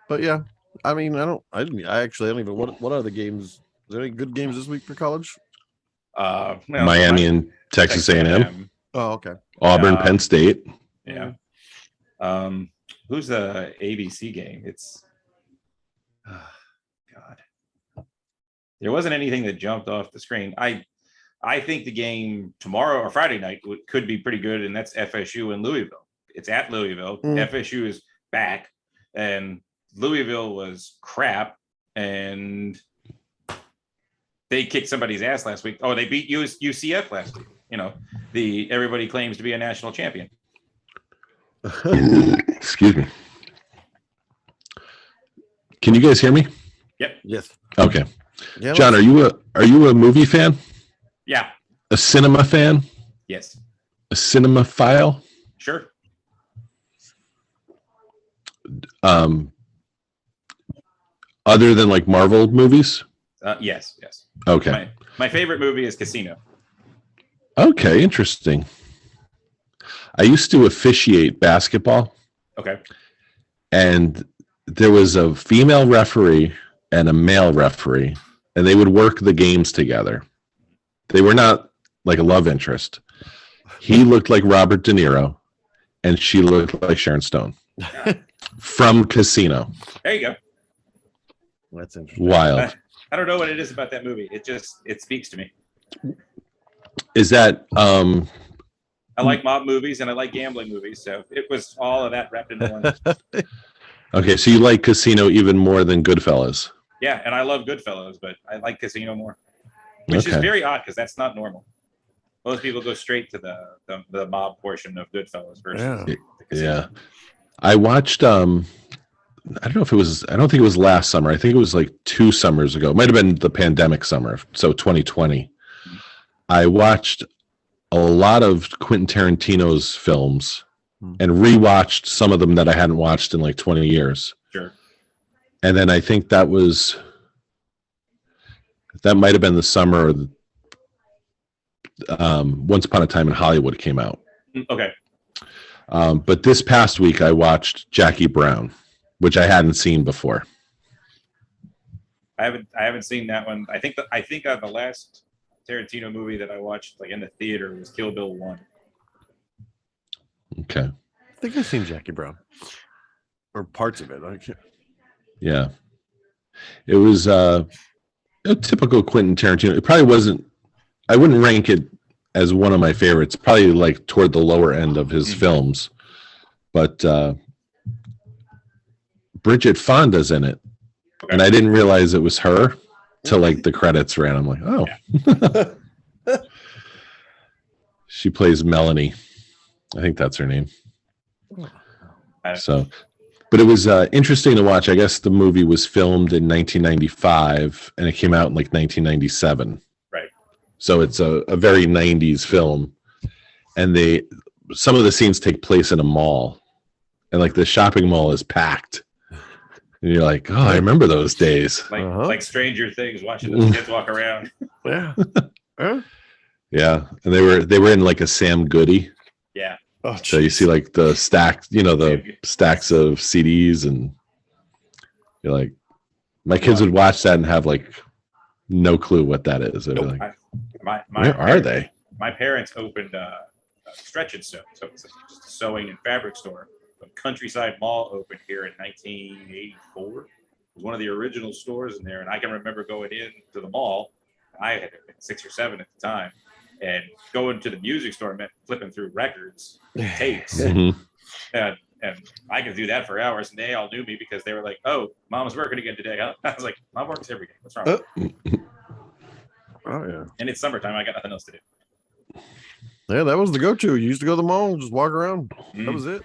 but yeah, I mean, I actually don't even. What are the games? Is there any good games this week for college? Miami and Texas A&M, Oh, okay. Auburn, Penn State. Yeah. Who's the ABC game? It's God. There wasn't anything that jumped off the screen. I think the game tomorrow or Friday night could be pretty good, and that's FSU and Louisville. It's at Louisville. FSU is back, and Louisville was crap, and they kicked somebody's ass last week. Oh, they beat UCF last week. You know, everybody claims to be a national champion. Excuse me. Can you guys hear me? Yep. Yes. Okay. Yeah, John, are you a movie fan? Yeah. A cinema fan? Yes. A cinemaphile? Sure. Other than like Marvel movies? Yes. Okay. My favorite movie is Casino. Okay, interesting. I used to officiate basketball, Okay. and there was a female referee and a male referee, and they would work the games together. They were not like a love interest. He looked like Robert De Niro, and she looked like Sharon Stone from Casino. There you go. That's interesting. Wild. I don't know what it is about that movie. It speaks to me. Is that I like mob movies and I like gambling movies, so it was all of that wrapped into one. okay? So you like Casino even more than Goodfellas? Yeah, and I love Goodfellas, but I like Casino more, which is very odd because that's not normal. Most people go straight to the mob portion of Goodfellas versus the Casino. Yeah. I watched I don't know if it was, I don't think it was last summer. I think it was like 2 summers ago. It might have been the pandemic summer, so 2020. I watched a lot of Quentin Tarantino's films and rewatched some of them that I hadn't watched in like 20 years. Sure. And then I think that might have been the summer Once Upon a Time in Hollywood came out. Okay. But this past week I watched Jackie Brown, which I hadn't seen before. I haven't seen that one. I think the last Tarantino movie that I watched like in the theater was Kill Bill 1. Okay. I think I've seen Jackie Brown or parts of it. I can't. Yeah. It was a typical Quentin Tarantino. It probably wasn't, I wouldn't rank it as one of my favorites, probably like toward the lower end of his films. But Bridget Fonda's in it. Okay. And I didn't realize it was her till like the credits ran. I'm like, oh. Yeah. She plays Melanie. I think that's her name. So, but it was interesting to watch. I guess the movie was filmed in 1995 and it came out in like 1997. Right. So it's a very 90s film. And some of the scenes take place in a mall. And like the shopping mall is packed. And you're like, oh, I remember those days. Like Stranger Things, watching those kids walk around. Yeah. Yeah. And they were in like a Sam Goody. Yeah. Oh, so you see like the stacks, the stacks of CDs, and you're like, my kids would watch that and have like no clue what that is. They'd be like, where are they? My parents opened a Stretch and Sew, so it's just a sewing and fabric store. When Countryside Mall opened here in 1984. It was one of the original stores in there, and I can remember going into the mall. I had been 6 or 7 at the time, and going to the music store meant flipping through records, tapes, and I could do that for hours. And they all knew me because they were like, "Oh, Mom's working again today." Huh? I was like, "Mom works every day. What's wrong?" Oh yeah. And it's summertime. I got nothing else to do. Yeah, that was the go-to. You used to go to the mall, just walk around. That was it.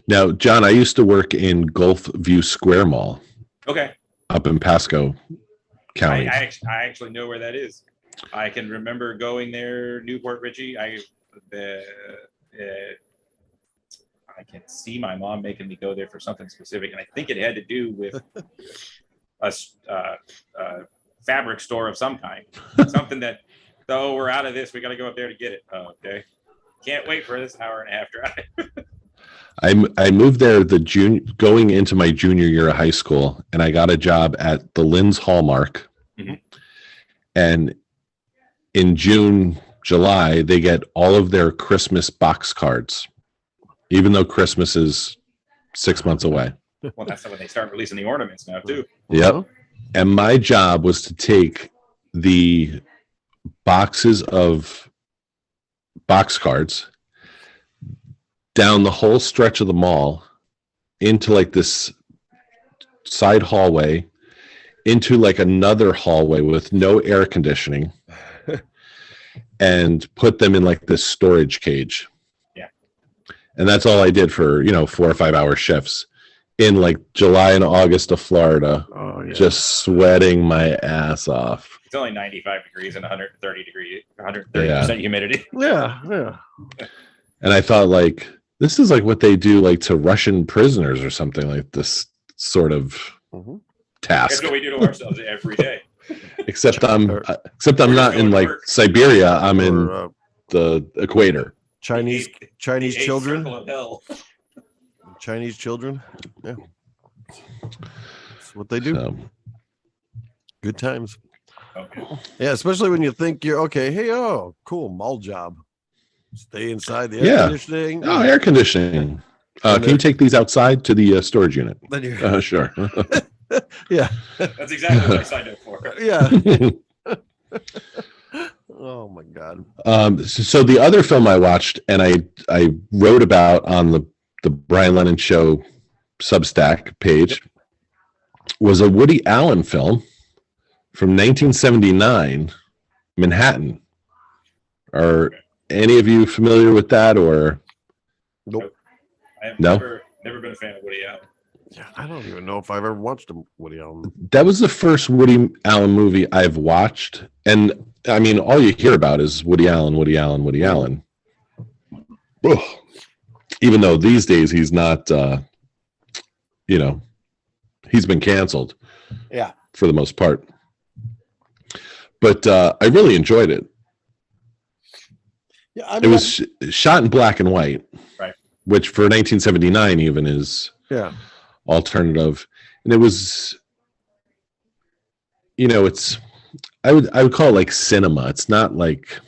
Now, John, I used to work in Gulf View Square Mall. Okay. Up in Pasco County. I actually know where that is. I can remember going there, Newport Richie. I can see my mom making me go there for something specific, and I think it had to do with a fabric store of some kind. Something that, though we're out of this, we got to go up there to get it. Oh, okay. Can't wait for this hour and a half drive. I moved there going into my junior year of high school, and I got a job at the Lynn's Hallmark. Mm-hmm. And in June, July, they get all of their Christmas box cards, even though Christmas is 6 months away. Well, that's when they start releasing the ornaments now, too. Yep. And my job was to take the boxes of box cards down the whole stretch of the mall into like this side hallway, into like another hallway with no air conditioning, and put them in like this storage cage. Yeah. And that's all I did for, 4 or 5 hour shifts in like July and August of Florida. Oh, yeah. Just sweating my ass off. It's only 95 degrees and 130% humidity. Yeah. And I thought, like, this is like what they do like to Russian prisoners or something, like this sort of task. That's what we do to ourselves every day. Except I'm not in like Siberia. I'm in the equator. Chinese children. Circle of hell. Chinese children. Yeah. That's what they do. So, good times. Okay. Yeah, especially when you think you're okay. Hey, cool, mall job. Stay inside the air conditioning. Oh, air conditioning. Can you take these outside to the storage unit? Then you're Sure. yeah. That's exactly what I signed up for. Yeah. Oh my God. So the other film I watched and I wrote about on the Brian Lennon Show Substack page was a Woody Allen film from 1979, Manhattan. Are any of you familiar with that, or? Nope. I have No? never been a fan of Woody Allen. Yeah, I don't even know if I've ever watched a Woody Allen. That was the first Woody Allen movie I've watched. And I mean, all you hear about is Woody Allen, Woody Allen, Woody Allen. Ugh. Even though these days he's not, he's been canceled. Yeah. For the most part. But I really enjoyed it. Yeah, I mean, It was shot in black and white. Right. Which for 1979 even is alternative. And it was, it's, I would call it like cinema. It's not like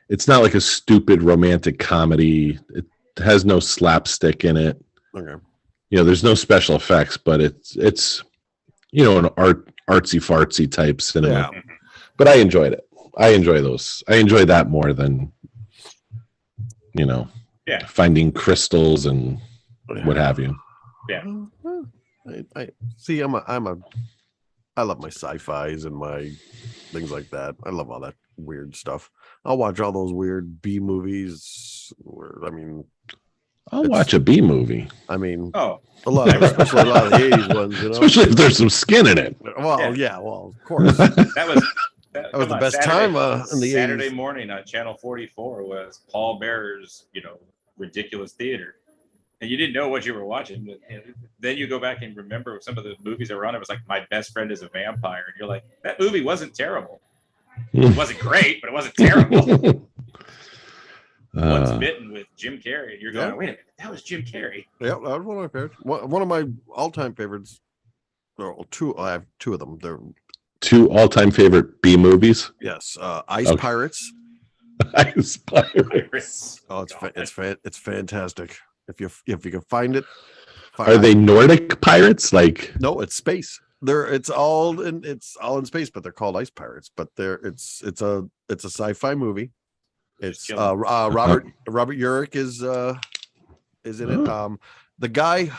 a stupid romantic comedy. It has no slapstick in it. Okay. There's no special effects, but it's an artsy fartsy type cinema. Yeah. But I enjoyed it. I enjoy those. I enjoy that more than finding crystals and what have you. Yeah. I see. I love my sci-fis and my things like that. I love all that weird stuff. I'll watch all those weird B movies. I'll watch a B movie. A lot, especially a lot of the 80s ones. Especially if there's some skin in it. Well, yeah. Well, of course. That was the best time in the Saturday 80s. morning on Channel 44 was Paul Bearer's, ridiculous theater. And you didn't know what you were watching. But then you go back and remember some of the movies that were on. It was like My Best Friend is a Vampire. And you're like, that movie wasn't terrible. It wasn't great, but it wasn't terrible. Once Bitten with Jim Carrey. You're going, wait a minute, that was Jim Carrey. Yeah, that was one of my favorites. One of my all-time favorites. Well, two. I have two of them. They're two all-time favorite B movies. Yes, Ice Pirates. Ice Pirates. Oh, it's fantastic. If you can find it. Are they Nordic pirates? Like no, it's space. It's all in space, but they're called Ice Pirates. But it's a sci-fi movie. It's Robert Urich is in it. The guy.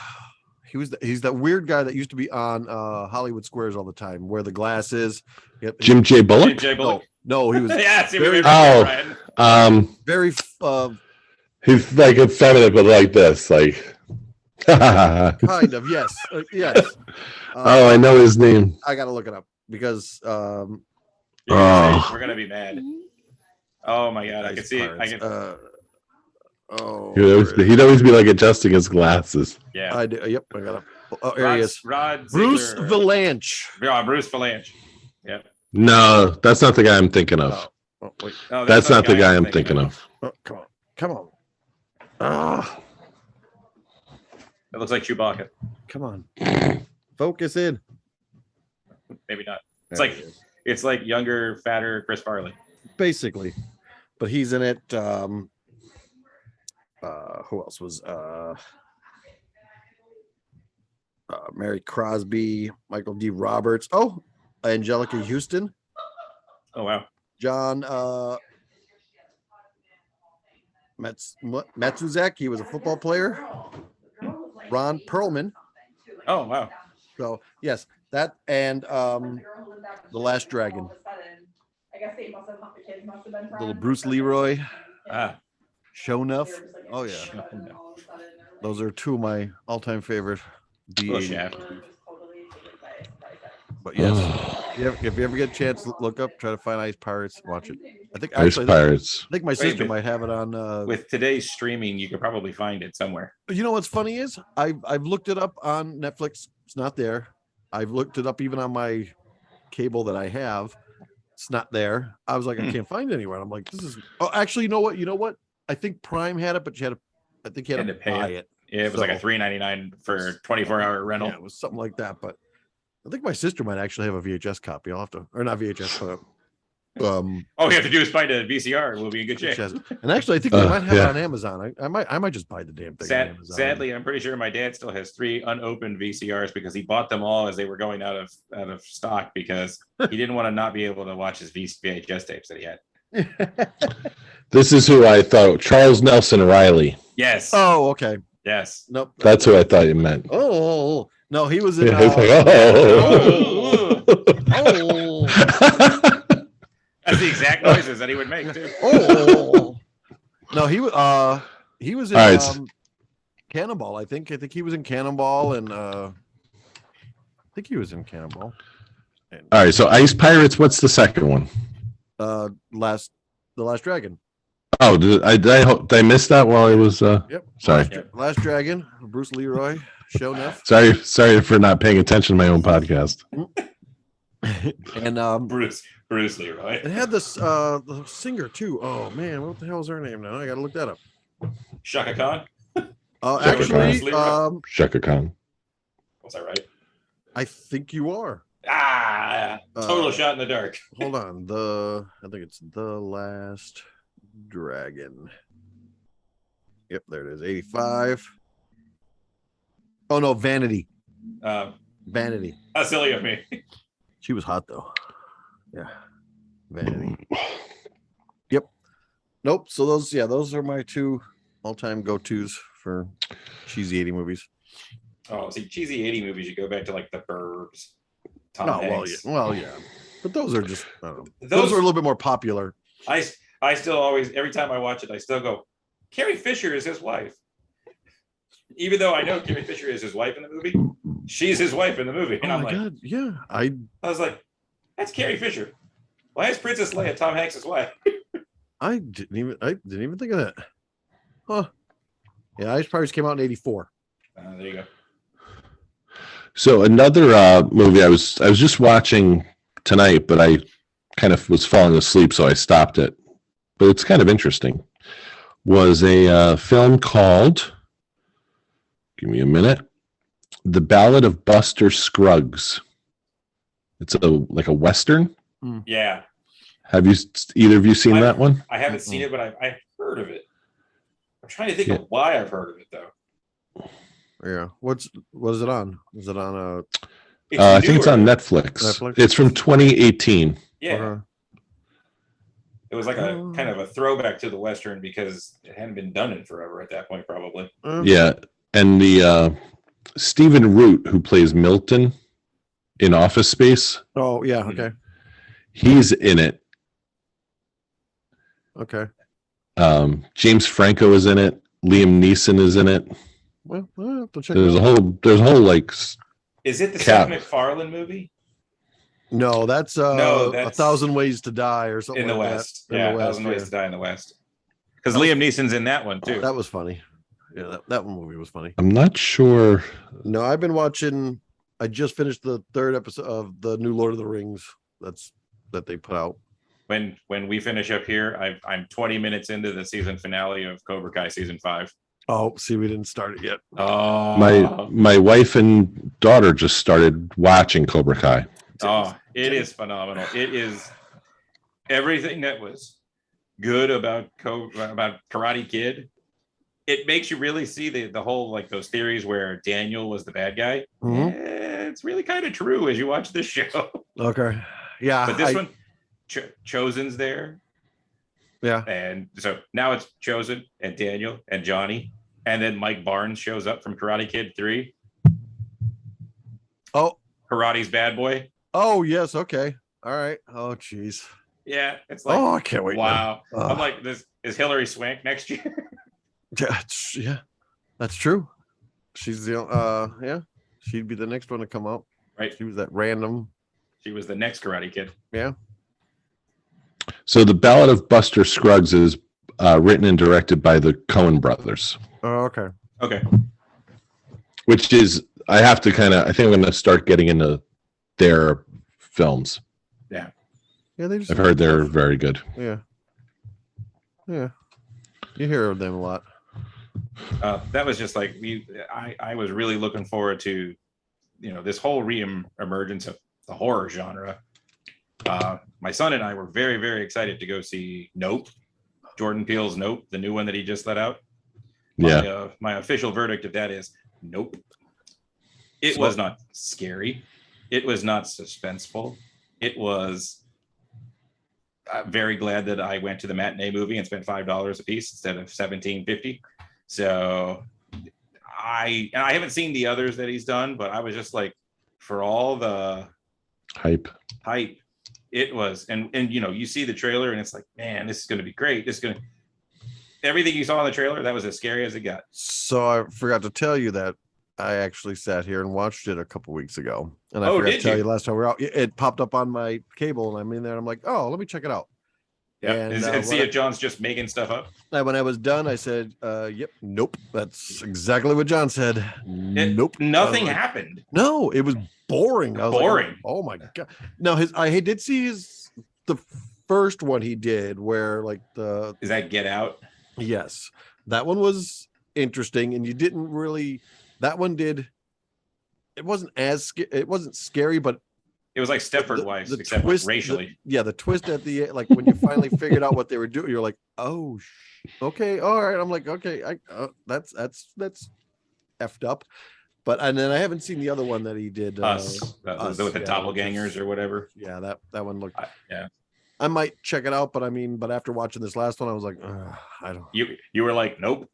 He's that weird guy that used to be on Hollywood Squares all the time, where the glass is. Jim J. Bullock? No, he was very he's like effeminate, but like this, like kind of, yes. Yes. I know his name. I gotta look it up because we're gonna be mad. Oh my God, I can see it. Oh, He'd always be like adjusting his glasses. Yeah. I do. Yep, I got him. Oh, there he is. Rod Bruce Ziegler. Valanche. Yeah, Bruce Valanche. Yep. No, that's not the guy I'm thinking of. Oh, wait. No, That's not the guy I'm thinking of. Oh, come on. Ah, It looks like Chewbacca. come on. Focus in. Maybe not. There he is. It's like younger, fatter Chris Farley. Basically, but he's in it. Who else was Mary Crosby, Michael D. Roberts, Angelica Houston, Oh wow. John Matzuzek, he was a football player, Ron Perlman. Oh wow. So yes, that and The Last Dragon. Little Bruce Leroy, Ah. Show Enough. Oh yeah, those are two of my all-time favorite Little D80 shaft. movies. But yes, if you ever get a chance, look up, try to find Ice Pirates, watch it. I think Ice actually, Pirates. I think my sister might have it on. With today's streaming, you could probably find it somewhere. You know what's funny is I've looked it up on Netflix. It's not there. I've looked it up even on my cable that I have. It's not there. I was like, I can't find it anywhere. I'm like, this is. Oh, actually, you know what? I think Prime had it, but you had to. I think you had to buy it. Yeah, it was like a $3.99 for 24-hour rental. Yeah, it was something like that. But I think my sister might actually have a VHS copy. I'll have to, or not VHS, but All we have to do is find a VCR. We'll be in good shape. and actually, I think they might have it on Amazon. I might just buy the damn thing. on Amazon. Sadly, I'm pretty sure my dad still has 3 unopened VCRs because he bought them all as they were going out of stock because he didn't want to not be able to watch his VHS tapes that he had. This is who I thought. Charles Nelson Riley. Yes. Oh, okay. Yes. Nope. That's who I thought you meant. Oh, no, he was in. Yeah, it's like, oh. That's the exact noises that he would make too. Oh. No, he was in All right. Cannonball. I think he was in Cannonball, and I think he was in Cannonball. And, All right, so Ice Pirates. What's the second one? The Last Dragon. Oh, did I miss that while I was? Yep. Sorry. Last Dragon. Bruce Leroy. Show enough. Sorry for not paying attention to my own podcast. And Bruce Leroy. it had this the singer too. Oh man, what the hell is her name now? I gotta look that up. Shaka Khan. Actually, Shaka Khan. Was that right? I think you are. Total shot in the dark. Hold on. I think it's The Last Dragon. Yep, there it is. 85. Oh no, Vanity. Vanity. How silly of me. She was hot though. Yeah. Vanity. Yep. Nope. So those are my two all-time go-tos for cheesy 80 movies. Oh, see, cheesy 80 movies, you go back to like The Burbs. Tom Oh, Hanks. well, yeah. But those are just, I don't know. Those are a little bit more popular. I still always, every time I watch it, I still go, Carrie Fisher is his wife. Even though I know Carrie Fisher is his wife in the movie, she's his wife in the movie. And Oh I'm my like, God. Yeah. I was like, that's Carrie Fisher. Why is Princess Leia Tom Hanks' wife? I didn't even think of that. Huh. Yeah, Ice Pirates came out in 84. There you go. So another movie I was just watching tonight, but I kind of was falling asleep, so I stopped it. But it's kind of interesting. Was a film called, give me a minute, The Ballad of Buster Scruggs. It's like a Western. Yeah. Have either of you seen that one? I haven't seen it, but I've heard of it. I'm trying to think of why I've heard of it though. Yeah. What is it on? Is it on I think it's on Netflix. It's from 2018. Yeah. It was like a kind of a throwback to the Western because it hadn't been done in forever at that point, probably. Yeah. And the Stephen Root, who plays Milton in Office Space. Oh, yeah. Okay. He's in it. Okay. James Franco is in it. Liam Neeson is in it. Well, I'll have to check There's a whole like. Is it the Cap. Seth MacFarlane movie? No, that's No, A Thousand Ways to Die or something In the like West. that. Yeah, In the A Thousand West, Ways to Die in the West. Because Liam Neeson's in that one too. That was funny. Yeah, that movie was funny. I'm not sure. No, I've been watching. I just finished the 3rd episode of the new Lord of the Rings. That they put out. When we finish up here, I'm 20 minutes into the season finale of Cobra Kai season 5. Oh, see, we didn't start it yet. Oh, My wife and daughter just started watching Cobra Kai. Oh, it is phenomenal. It is everything that was good about Karate Kid. It makes you really see the whole, like, those theories where Daniel was the bad guy. Mhm. Yeah, it's really kind of true as you watch this show. Okay. Yeah. But this one, Chosen's there. Yeah. And so now it's Chosen and Daniel and Johnny. And then Mike Barnes shows up from Karate Kid 3. Oh. Karate's bad boy. Oh, yes. Okay. All right. Oh, jeez. Yeah. It's like, I can't wait. wow. Oh. I'm like, this is Hillary Swank next year. Yeah, that's true. She's the yeah. She'd be the next one to come out. Right. She was that random. She was the next Karate Kid. Yeah. So the Ballad of Buster Scruggs is written and directed by the Coen brothers. Oh, okay. Okay. Which is, I think I'm going to start getting into their films. Yeah. Yeah, they just. I've heard they're very good. Yeah. Yeah. You hear of them a lot. That was just like I was really looking forward to, this whole re-emergence of the horror genre. My son and I were very, very excited to go see Nope, Jordan Peele's Nope, the new one that he just let out. Yeah. My official verdict of that is nope. It was not scary. It was not suspenseful. It was. I'm very glad that I went to the matinee movie and spent $5 a piece instead of $17.50. So I haven't seen the others that he's done, but I was just like, for all the hype, it was, and you see the trailer and it's like, man, this is going to be great. Everything you saw in the trailer, that was as scary as it got. So I forgot to tell you that I actually sat here and watched it a couple weeks ago, and I forgot to tell you last time we were out. It popped up on my cable, and I'm in there. And I'm like, oh, let me check it out. Yeah, and see if John's just making stuff up. And when I was done, I said, "Yep, nope." That's exactly what John said. Nope, nothing happened. No, it was boring. I was boring. Like, oh my god! Now I did see the first one he did, where like is that Get Out? Yes, that one was interesting, and you didn't really. That one did. It wasn't it wasn't scary, but it was like Stepford Wives, except twist, racially. The twist at the like when you finally figured out what they were doing, you're like, oh, okay, all right. I'm like, okay, that's effed up. And then I haven't seen the other one that he did. Us with the doppelgangers or whatever. Yeah, that one looked. Yeah. I might check it out, but after watching this last one, I was like, I don't. You were like, nope.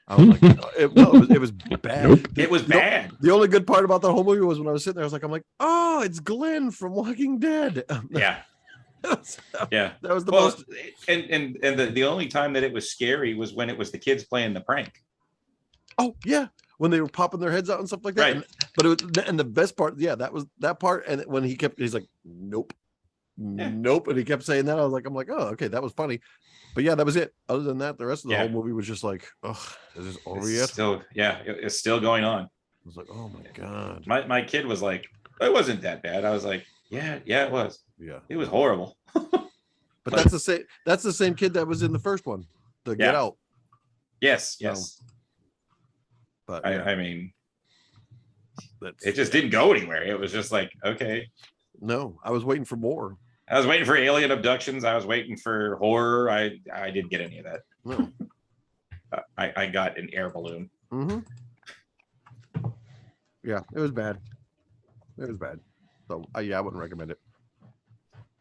I was like, it was bad. Nope. It was bad. The only good part about the whole movie was when I was sitting there, I'm like, oh, it's Glenn from Walking Dead. Yeah. Yeah. That was the most. And the only time that it was scary was when it was the kids playing the prank. Oh yeah, when they were popping their heads out and stuff like that. Right. But the best part, that was that part. And when he's like, nope, nope, and he kept saying that, I'm like, oh, okay, that was funny. But yeah, that was it. Other than that, the rest of the whole movie was just like, oh, is this over yet? It's still going on. I was like, oh my god. My kid was like, it wasn't that bad. I was like, yeah, it was. Yeah, it was horrible. But that's the same. That's the same kid that was in the first one, the Get Out. Yes. But I mean, it just didn't go anywhere. It was just like, okay. No, I was waiting for more. I was waiting for alien abductions. I was waiting for horror. I didn't get any of that. No. I got an air balloon. Mm-hmm. Yeah, it was bad. It was bad. So I wouldn't recommend it.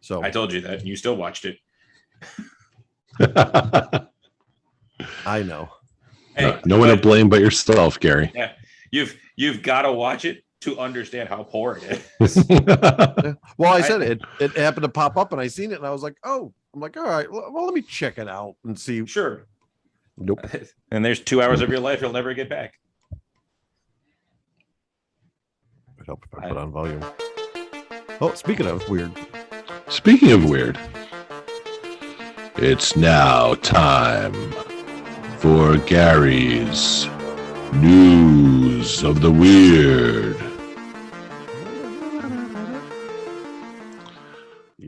So I told you that, and you still watched it. I know. Hey, no one to blame but yourself, Gary. Yeah, you've got to watch it to understand how poor it is. Well, I said it happened to pop up, and I seen it, and I was like, oh, I'm like, all right, well, let me check it out and see. Sure. Nope. And there's 2 hours of your life you'll never get back. It'd help if I put on volume. Oh, speaking of weird. Speaking of weird, it's now time for Gary's News of the Weird.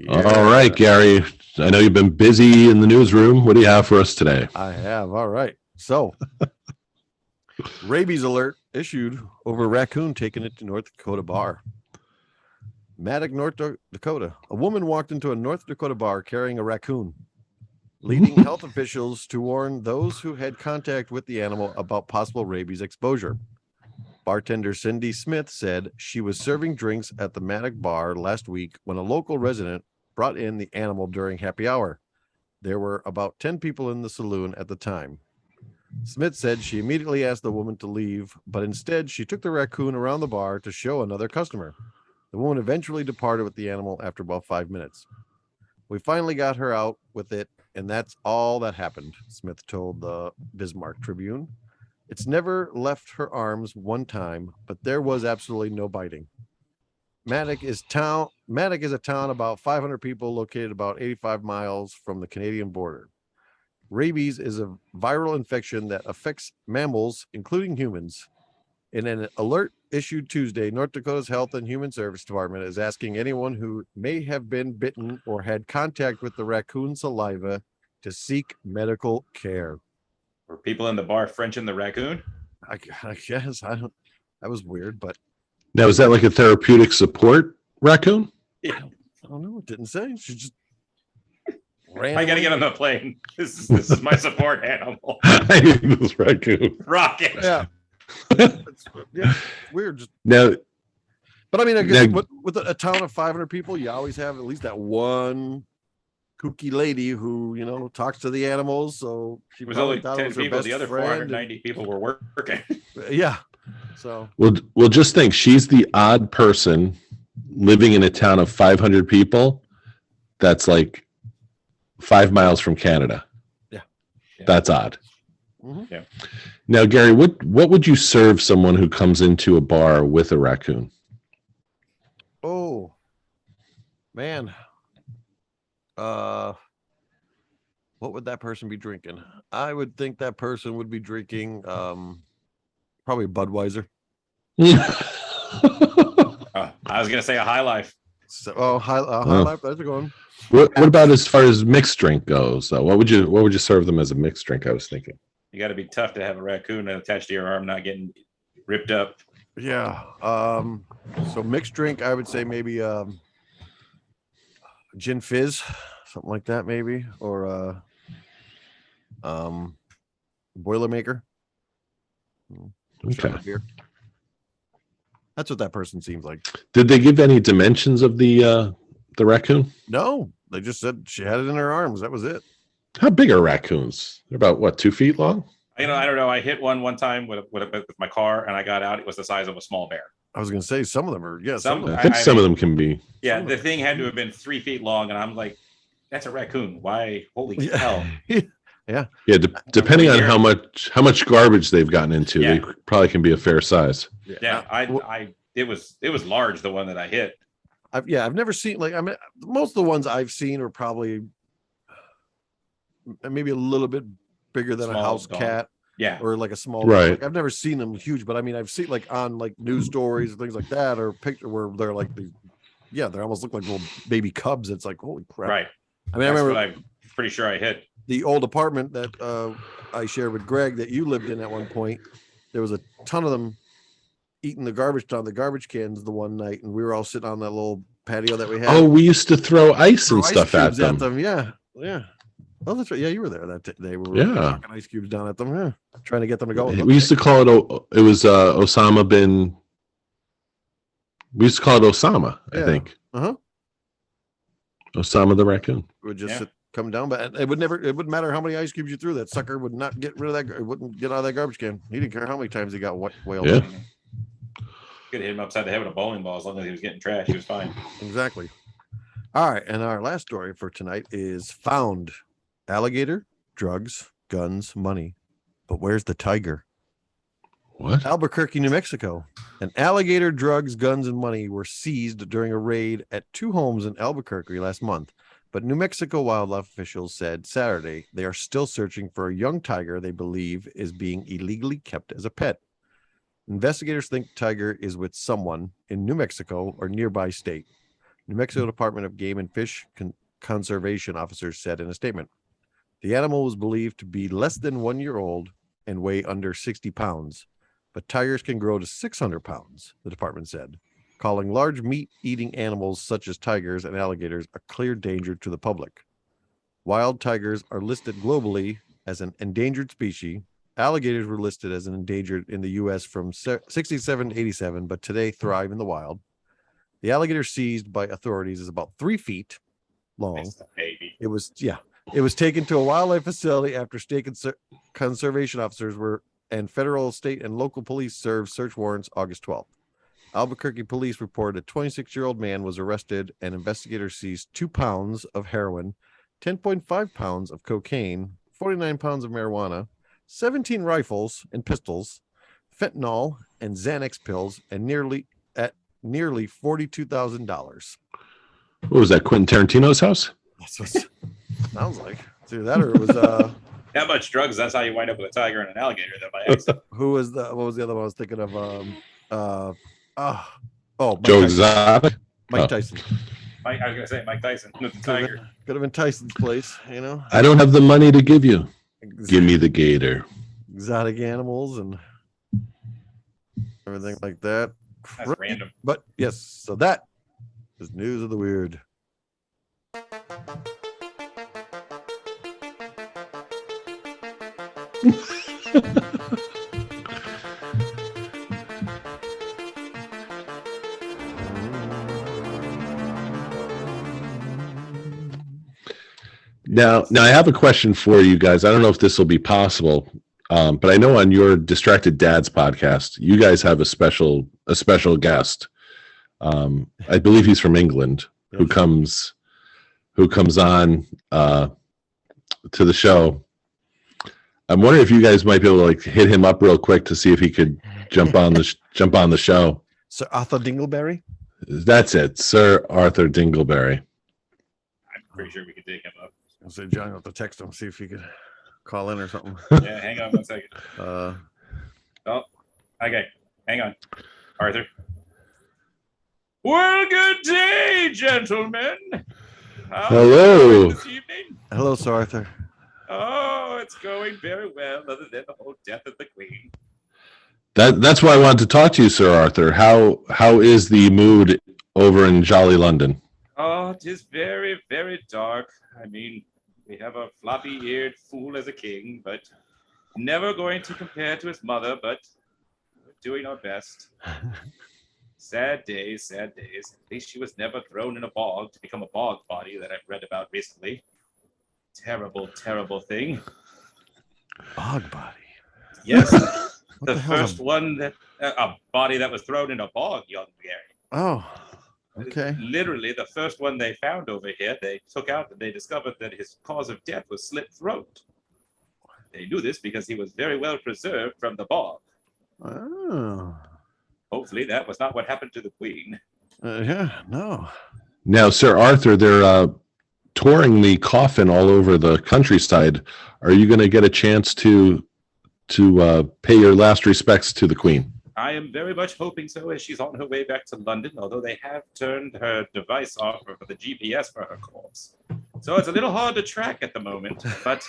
All right, Gary. I know you've been busy in the newsroom. What do you have for us today? I have. All right. So, rabies alert issued over raccoon taking it to North Dakota bar. Maddox, North Dakota. A woman walked into a North Dakota bar carrying a raccoon, leading health officials to warn those who had contact with the animal about possible rabies exposure. Bartender Cindy Smith said she was serving drinks at the Maddox bar last week when a local resident brought in the animal during happy hour. There were about 10 people in the saloon at the time. Smith said she immediately asked the woman to leave, but instead she took the raccoon around the bar to show another customer. The woman eventually departed with the animal after about 5 minutes. We finally got her out with it, and that's all that happened, Smith told the Bismarck Tribune. It's never left her arms one time, but there was absolutely no biting. Maddox is a town about 500 people located about 85 miles from the Canadian border. Rabies is a viral infection that affects mammals, including humans. In an alert issued Tuesday, North Dakota's Health and Human Service Department is asking anyone who may have been bitten or had contact with the raccoon saliva to seek medical care. Were people in the bar Frenching the raccoon? I guess that was weird, but Now, is that like a therapeutic support raccoon? Yeah. I don't know. It didn't say. She just I gotta get on the plane. This is my support animal. I need this raccoon. Rocket. Yeah. It's weird. Now, But I mean, I guess with a town of 500 people, you always have at least that one kooky lady who, talks to the animals. So she It was only thought 10 was her people. best The other friend 490 people were working. Yeah. So well, just think she's the odd person living in a town of 500 people that's like 5 miles from Canada. Yeah. That's odd. Mm-hmm. Yeah. Now, Gary, what would you serve someone who comes into a bar with a raccoon? Oh, man. What would that person be drinking? I would think that person would be drinking probably Budweiser. I was gonna say a High Life. So, High Life. That's a good one. What about as far as mixed drink goes? Though, what would you serve them as a mixed drink? I was thinking. You got to be tough to have a raccoon attached to your arm, not getting ripped up. Yeah. So mixed drink, I would say maybe gin fizz, something like that, maybe, or Boilermaker. Okay. Beer. That's what that person seems like. Did they give any dimensions of the raccoon? No, they just said she had it in her arms. That was it. How big are raccoons? They're about 2 feet long. I don't know. I hit one time with my car, and I got out. It was the size of a small bear. I was going to say some of them are. Yeah, I think some of them can be. Yeah, the thing had to have been 3 feet long, and I'm like, that's a raccoon. Why? Holy hell! Yeah. Depending on how much garbage they've gotten into, Yeah. they probably can be a fair size. Yeah, it was large. The one that I hit. I've never seen most of the ones I've seen are probably maybe a little bit bigger than Small a house dog. cat. Yeah, Or like a small, Right. Like I've never seen them huge, but I mean, I've seen like on like news stories and things like that, or picture where they're like they almost look like little baby cubs. It's like, holy crap. right. I mean, That's I what remember I'm pretty sure I hit. the old apartment that I shared with Greg that you lived in at one point. There was a ton of them eating the garbage down the garbage cans the one night, and we were all sitting on that little patio that we had. Oh, we used to throw ice and Throw stuff at cubes them. Yeah. Oh, that's right. Yeah, you were there that day. We were Yeah. knocking ice cubes down at them. Yeah, trying to get them to go. We used to call it. It was Osama bin. We used to call it Osama. I Yeah. think. Uh-huh. Osama the raccoon. It would just come down, but it wouldn't matter how many ice cubes you threw. That sucker would not get rid of that. It wouldn't get out of that garbage can. He didn't care how many times he got whaled. Yeah. Could hit him upside the head with a bowling ball as long as he was getting trash. He was fine. Exactly. All right, and our last story for tonight is found: alligator, drugs, guns, money. But where's the tiger? What? Albuquerque, New Mexico. An alligator, drugs, guns, and money were seized during a raid at 2 homes in Albuquerque last month. But New Mexico wildlife officials said Saturday they are still searching for a young tiger they believe is being illegally kept as a pet. Investigators think tiger is with someone in New Mexico or nearby state. New Mexico Department of Game and Fish Conservation officers said in a statement. The animal was believed to be less than 1 year old and weigh under 60 pounds, but tigers can grow to 600 pounds, the department said, calling large meat-eating animals such as tigers and alligators a clear danger to the public. Wild tigers are listed globally as an endangered species. Alligators were listed as an endangered in the U.S. from 67 to 87, but today thrive in the wild. The alligator seized by authorities is about 3 feet long. Baby. It was taken to a wildlife facility after state conservation officers and federal, state, and local police served search warrants August 12th. Albuquerque police reported a 26-year-old man was arrested, and investigators seized 2 pounds of heroin, 10.5 pounds of cocaine, 49 pounds of marijuana, 17 rifles and pistols, fentanyl and Xanax pills, and nearly $42,000. What was that? Quentin Tarantino's house? That's what it sounds like. It's either that or it was That much drugs, that's how you wind up with a tiger and an alligator then by accident. what was the other one I was thinking of? Mike Joe Tyson. Exotic? Mike Tyson. I was gonna say Mike Tyson with the tiger. Could have been Tyson's place, you know. I don't have the money to give you. Give me the gator. Exotic animals and everything like that. That's random. But yes, so that is news of the weird. Now I have a question for you guys. I don't know if this will be possible, but I know on your Distracted Dads podcast, you guys have a special guest. I believe he's from England, Yes. who comes on to the show. I'm wondering if you guys might be able to like hit him up real quick to see if he could jump on the show. Sir Arthur Dingleberry. That's it, Sir Arthur Dingleberry. I'm pretty sure we could dig him up. I'll say John, I'll have to text him, see if he could call in or something. Yeah, hang on 1 second. Uh, Oh, okay. Hang on. Arthur. Well, good day, gentlemen. How Hello. this evening? hello, Sir Arthur. Oh, it's going very well, other than the whole death of the Queen. That's why I wanted to talk to you, Sir Arthur. How is the mood over in jolly London? Oh, it is very, very dark. I mean, we have a floppy-eared fool as a king, but never going to compare to his mother, but we're doing our best. Sad days, sad days. At least she was never thrown in a bog to become a bog body that I've read about recently. Terrible, terrible thing. Bog body. Yes, What the the hell? first one that a body that was thrown in a bog, young Gary. Oh, okay. Literally, the first one they found over here, they took out and they discovered that his cause of death was slit throat. They knew this because he was very well preserved from the bog. Oh, Hopefully, that was not what happened to the Queen. yeah, no. Now, Sir Arthur, they're touring the coffin all over the countryside. Are you going to get a chance to pay your last respects to the Queen? I am very much hoping so, as she's on her way back to London, although they have turned her device off for the GPS for her corpse. So it's a little hard to track at the moment, but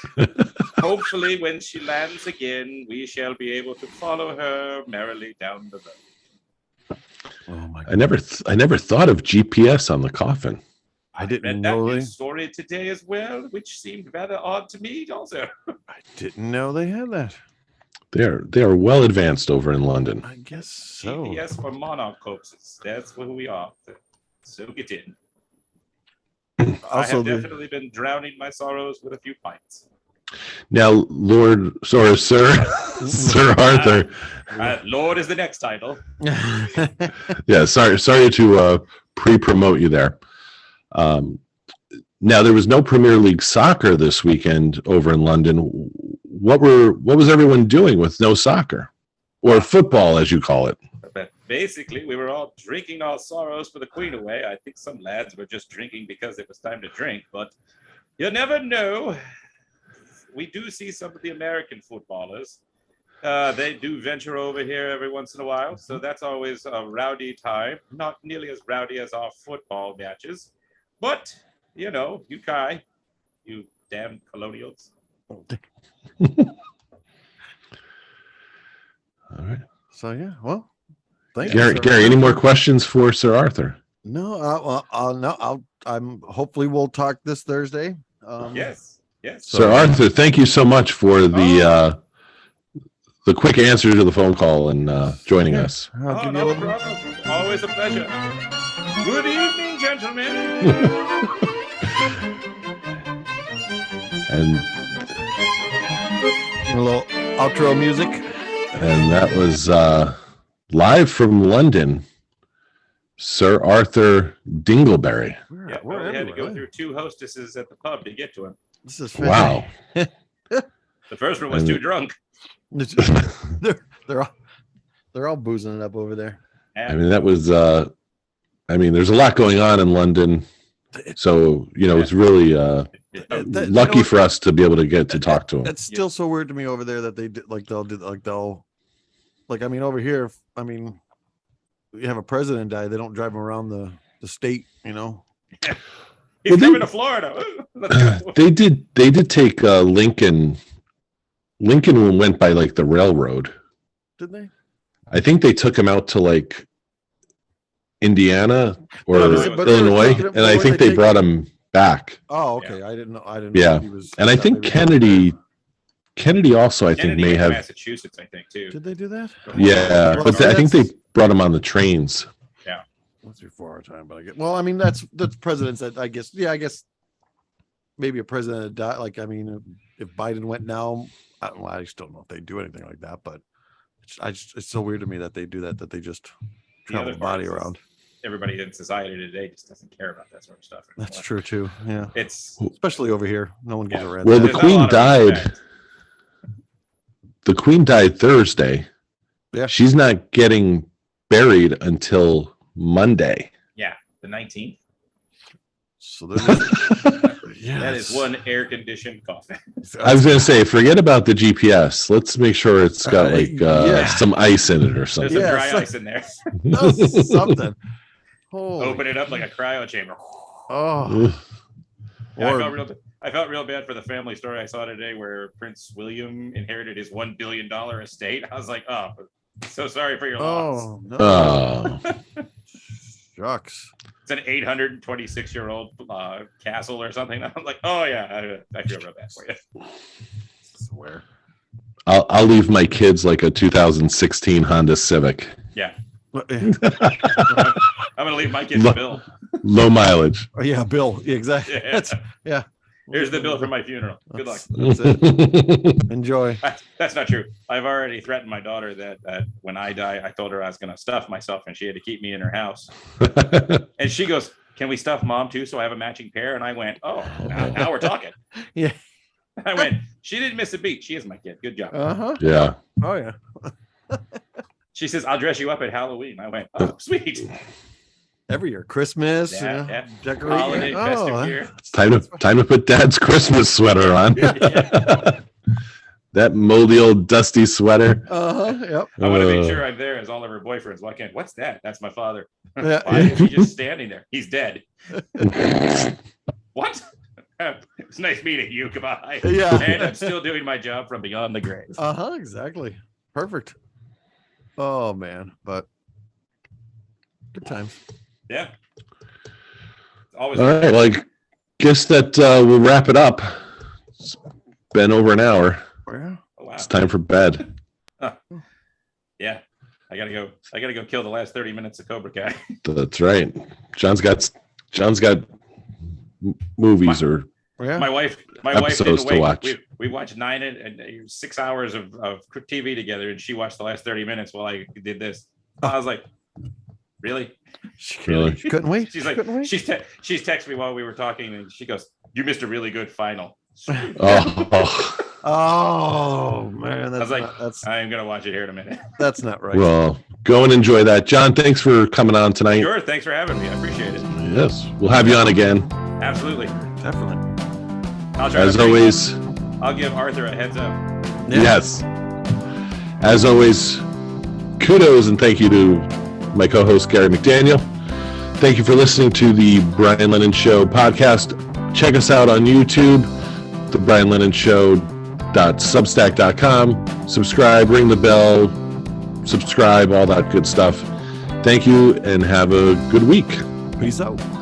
hopefully when she lands again, we shall be able to follow her merrily down the road. Oh my I never thought of GPS on the coffin. I didn't read know that they. news story today as well, which seemed rather odd to me also. I didn't know they had that. They are well advanced over in London. I guess so. GPS for monarch corpses. That's where we are. So get in. I Also, have the, definitely been drowning my sorrows with a few pints. Now, Sir Arthur. Lord is the next title. Yeah, sorry to pre-promote you there. Now, there was no Premier League soccer this weekend over in London. What was everyone doing with no soccer? or football, as you call it. But basically, we were all drinking our sorrows for the Queen away. I think some lads were just drinking because it was time to drink, but you never know. We do see some of the American footballers. They do venture over here every once in a while, so that's always a rowdy time. Not nearly as rowdy as our football matches, but you know, you Kai, you damn colonials. All right. So yeah, well, thank Gary, you, Gary, any more questions for Sir Arthur? No, I'm hopefully we'll talk this Thursday. Yes. Sir Arthur, thank you so much for the quick answer to the phone call and joining us. No problem. Always a pleasure. Good evening, gentlemen. And A little outro music. And that was live from London, Sir Arthur Dingleberry. Yeah, we had to go through 2 hostesses at the pub to get to him. This is Wow. The first one was too drunk. they're all boozing it up over there. I mean, that was, there's a lot going on in London. So, it's really lucky for us to be able to get to talk to him. It's still so weird to me over there that over here, we have a president die. They don't drive him around the state, He's coming to Florida. They did take Lincoln. Lincoln went by the railroad. Did they? I think they took him out to Indiana or Illinois, and I think they brought him back. Oh, okay. Yeah. I didn't know. Yeah, and I think Kennedy also, I think, may have Massachusetts. I think too. Did they do that? Yeah, well, but I think they brought him on the trains. Yeah, that's before our time. But I guess. Well, that's presidents that I guess. Yeah, I guess maybe a president that died. If Biden went now, I just don't know if they do anything like that. But it's so weird to me that they do that. That they just travel the body around. Everybody in society today just doesn't care about that sort of stuff anymore. That's true too. Yeah, it's especially over here. No one gives a rant. Well, the Queen died. The Queen died Thursday. Yeah, she's not getting buried until Monday. Yeah, the 19th. So there's that is one air-conditioned coffin. I was going to say, forget about the GPS. Let's make sure it's got some ice in it or something. There's some dry ice in there. Something. Open it up like a cryo chamber. Oh. Yeah, I felt real bad for the family story I saw today where Prince William inherited his $1 billion estate. I was like, oh, so sorry for your loss. Oh, no. Shucks. It's an 826-year-old castle or something. I'm like, oh yeah, I feel real bad for you. Swear. I'll leave my kids a 2016 Honda Civic. Yeah. I'm gonna leave my kids a bill. Low mileage. Oh yeah, bill. Yeah, exactly. Yeah. Here's the bill for my funeral. Good luck. That's it. Enjoy. That's not true. I've already threatened my daughter that when I die, I told her I was going to stuff myself and she had to keep me in her house. And she goes, "Can we stuff Mom too? So I have a matching pair?" And I went, "Oh, now we're talking." Yeah. I went, "She didn't miss a beat. She is my kid. Good job." Uh-huh. Yeah. Oh yeah. She says, "I'll dress you up at Halloween." I went, "Oh, sweet." Every year, Christmas, decorating. Holiday, festive year. It's time to put Dad's Christmas sweater on. That moldy old dusty sweater. Yep. I want to make sure I'm there as all of her boyfriends walk in. What's that? That's my father. Yeah. Why is he just standing there? He's dead. What? It's nice meeting you. Goodbye. Yeah. And I'm still doing my job from beyond the grave. Exactly. Perfect. Oh man, but good times. Yeah. Always. All right. Well, I guess that we'll wrap it up. It's been over an hour. Yeah. Oh, wow. It's time for bed. Yeah. I gotta go kill the last 30 minutes of Cobra Kai. That's right. John's got movies My wife episodes didn't to watch. We watched 9 and 6 hours of TV together, and she watched the last 30 minutes while I did this. I was like, really? She couldn't wait. She's like, she's texted me while we were talking, and she goes, "You missed a really good final." Oh. Oh man, I was like, that's I'm gonna watch it here in a minute. that's not right. Well, go and enjoy that. John, thanks for coming on tonight. Sure, thanks for having me. I appreciate it. Yes, we'll have you on again. Absolutely. Definitely. I'll try. As always, I'll give Arthur a heads up. Yeah. yes. As always, kudos and thank you to my co-host Gary McDaniel. Thank you for listening to the Brian Lennon Show podcast. Check us out on YouTube, the Brian Lennon Show.substack.com. Subscribe, ring the bell, subscribe, all that good stuff. Thank you and have a good week. Peace out.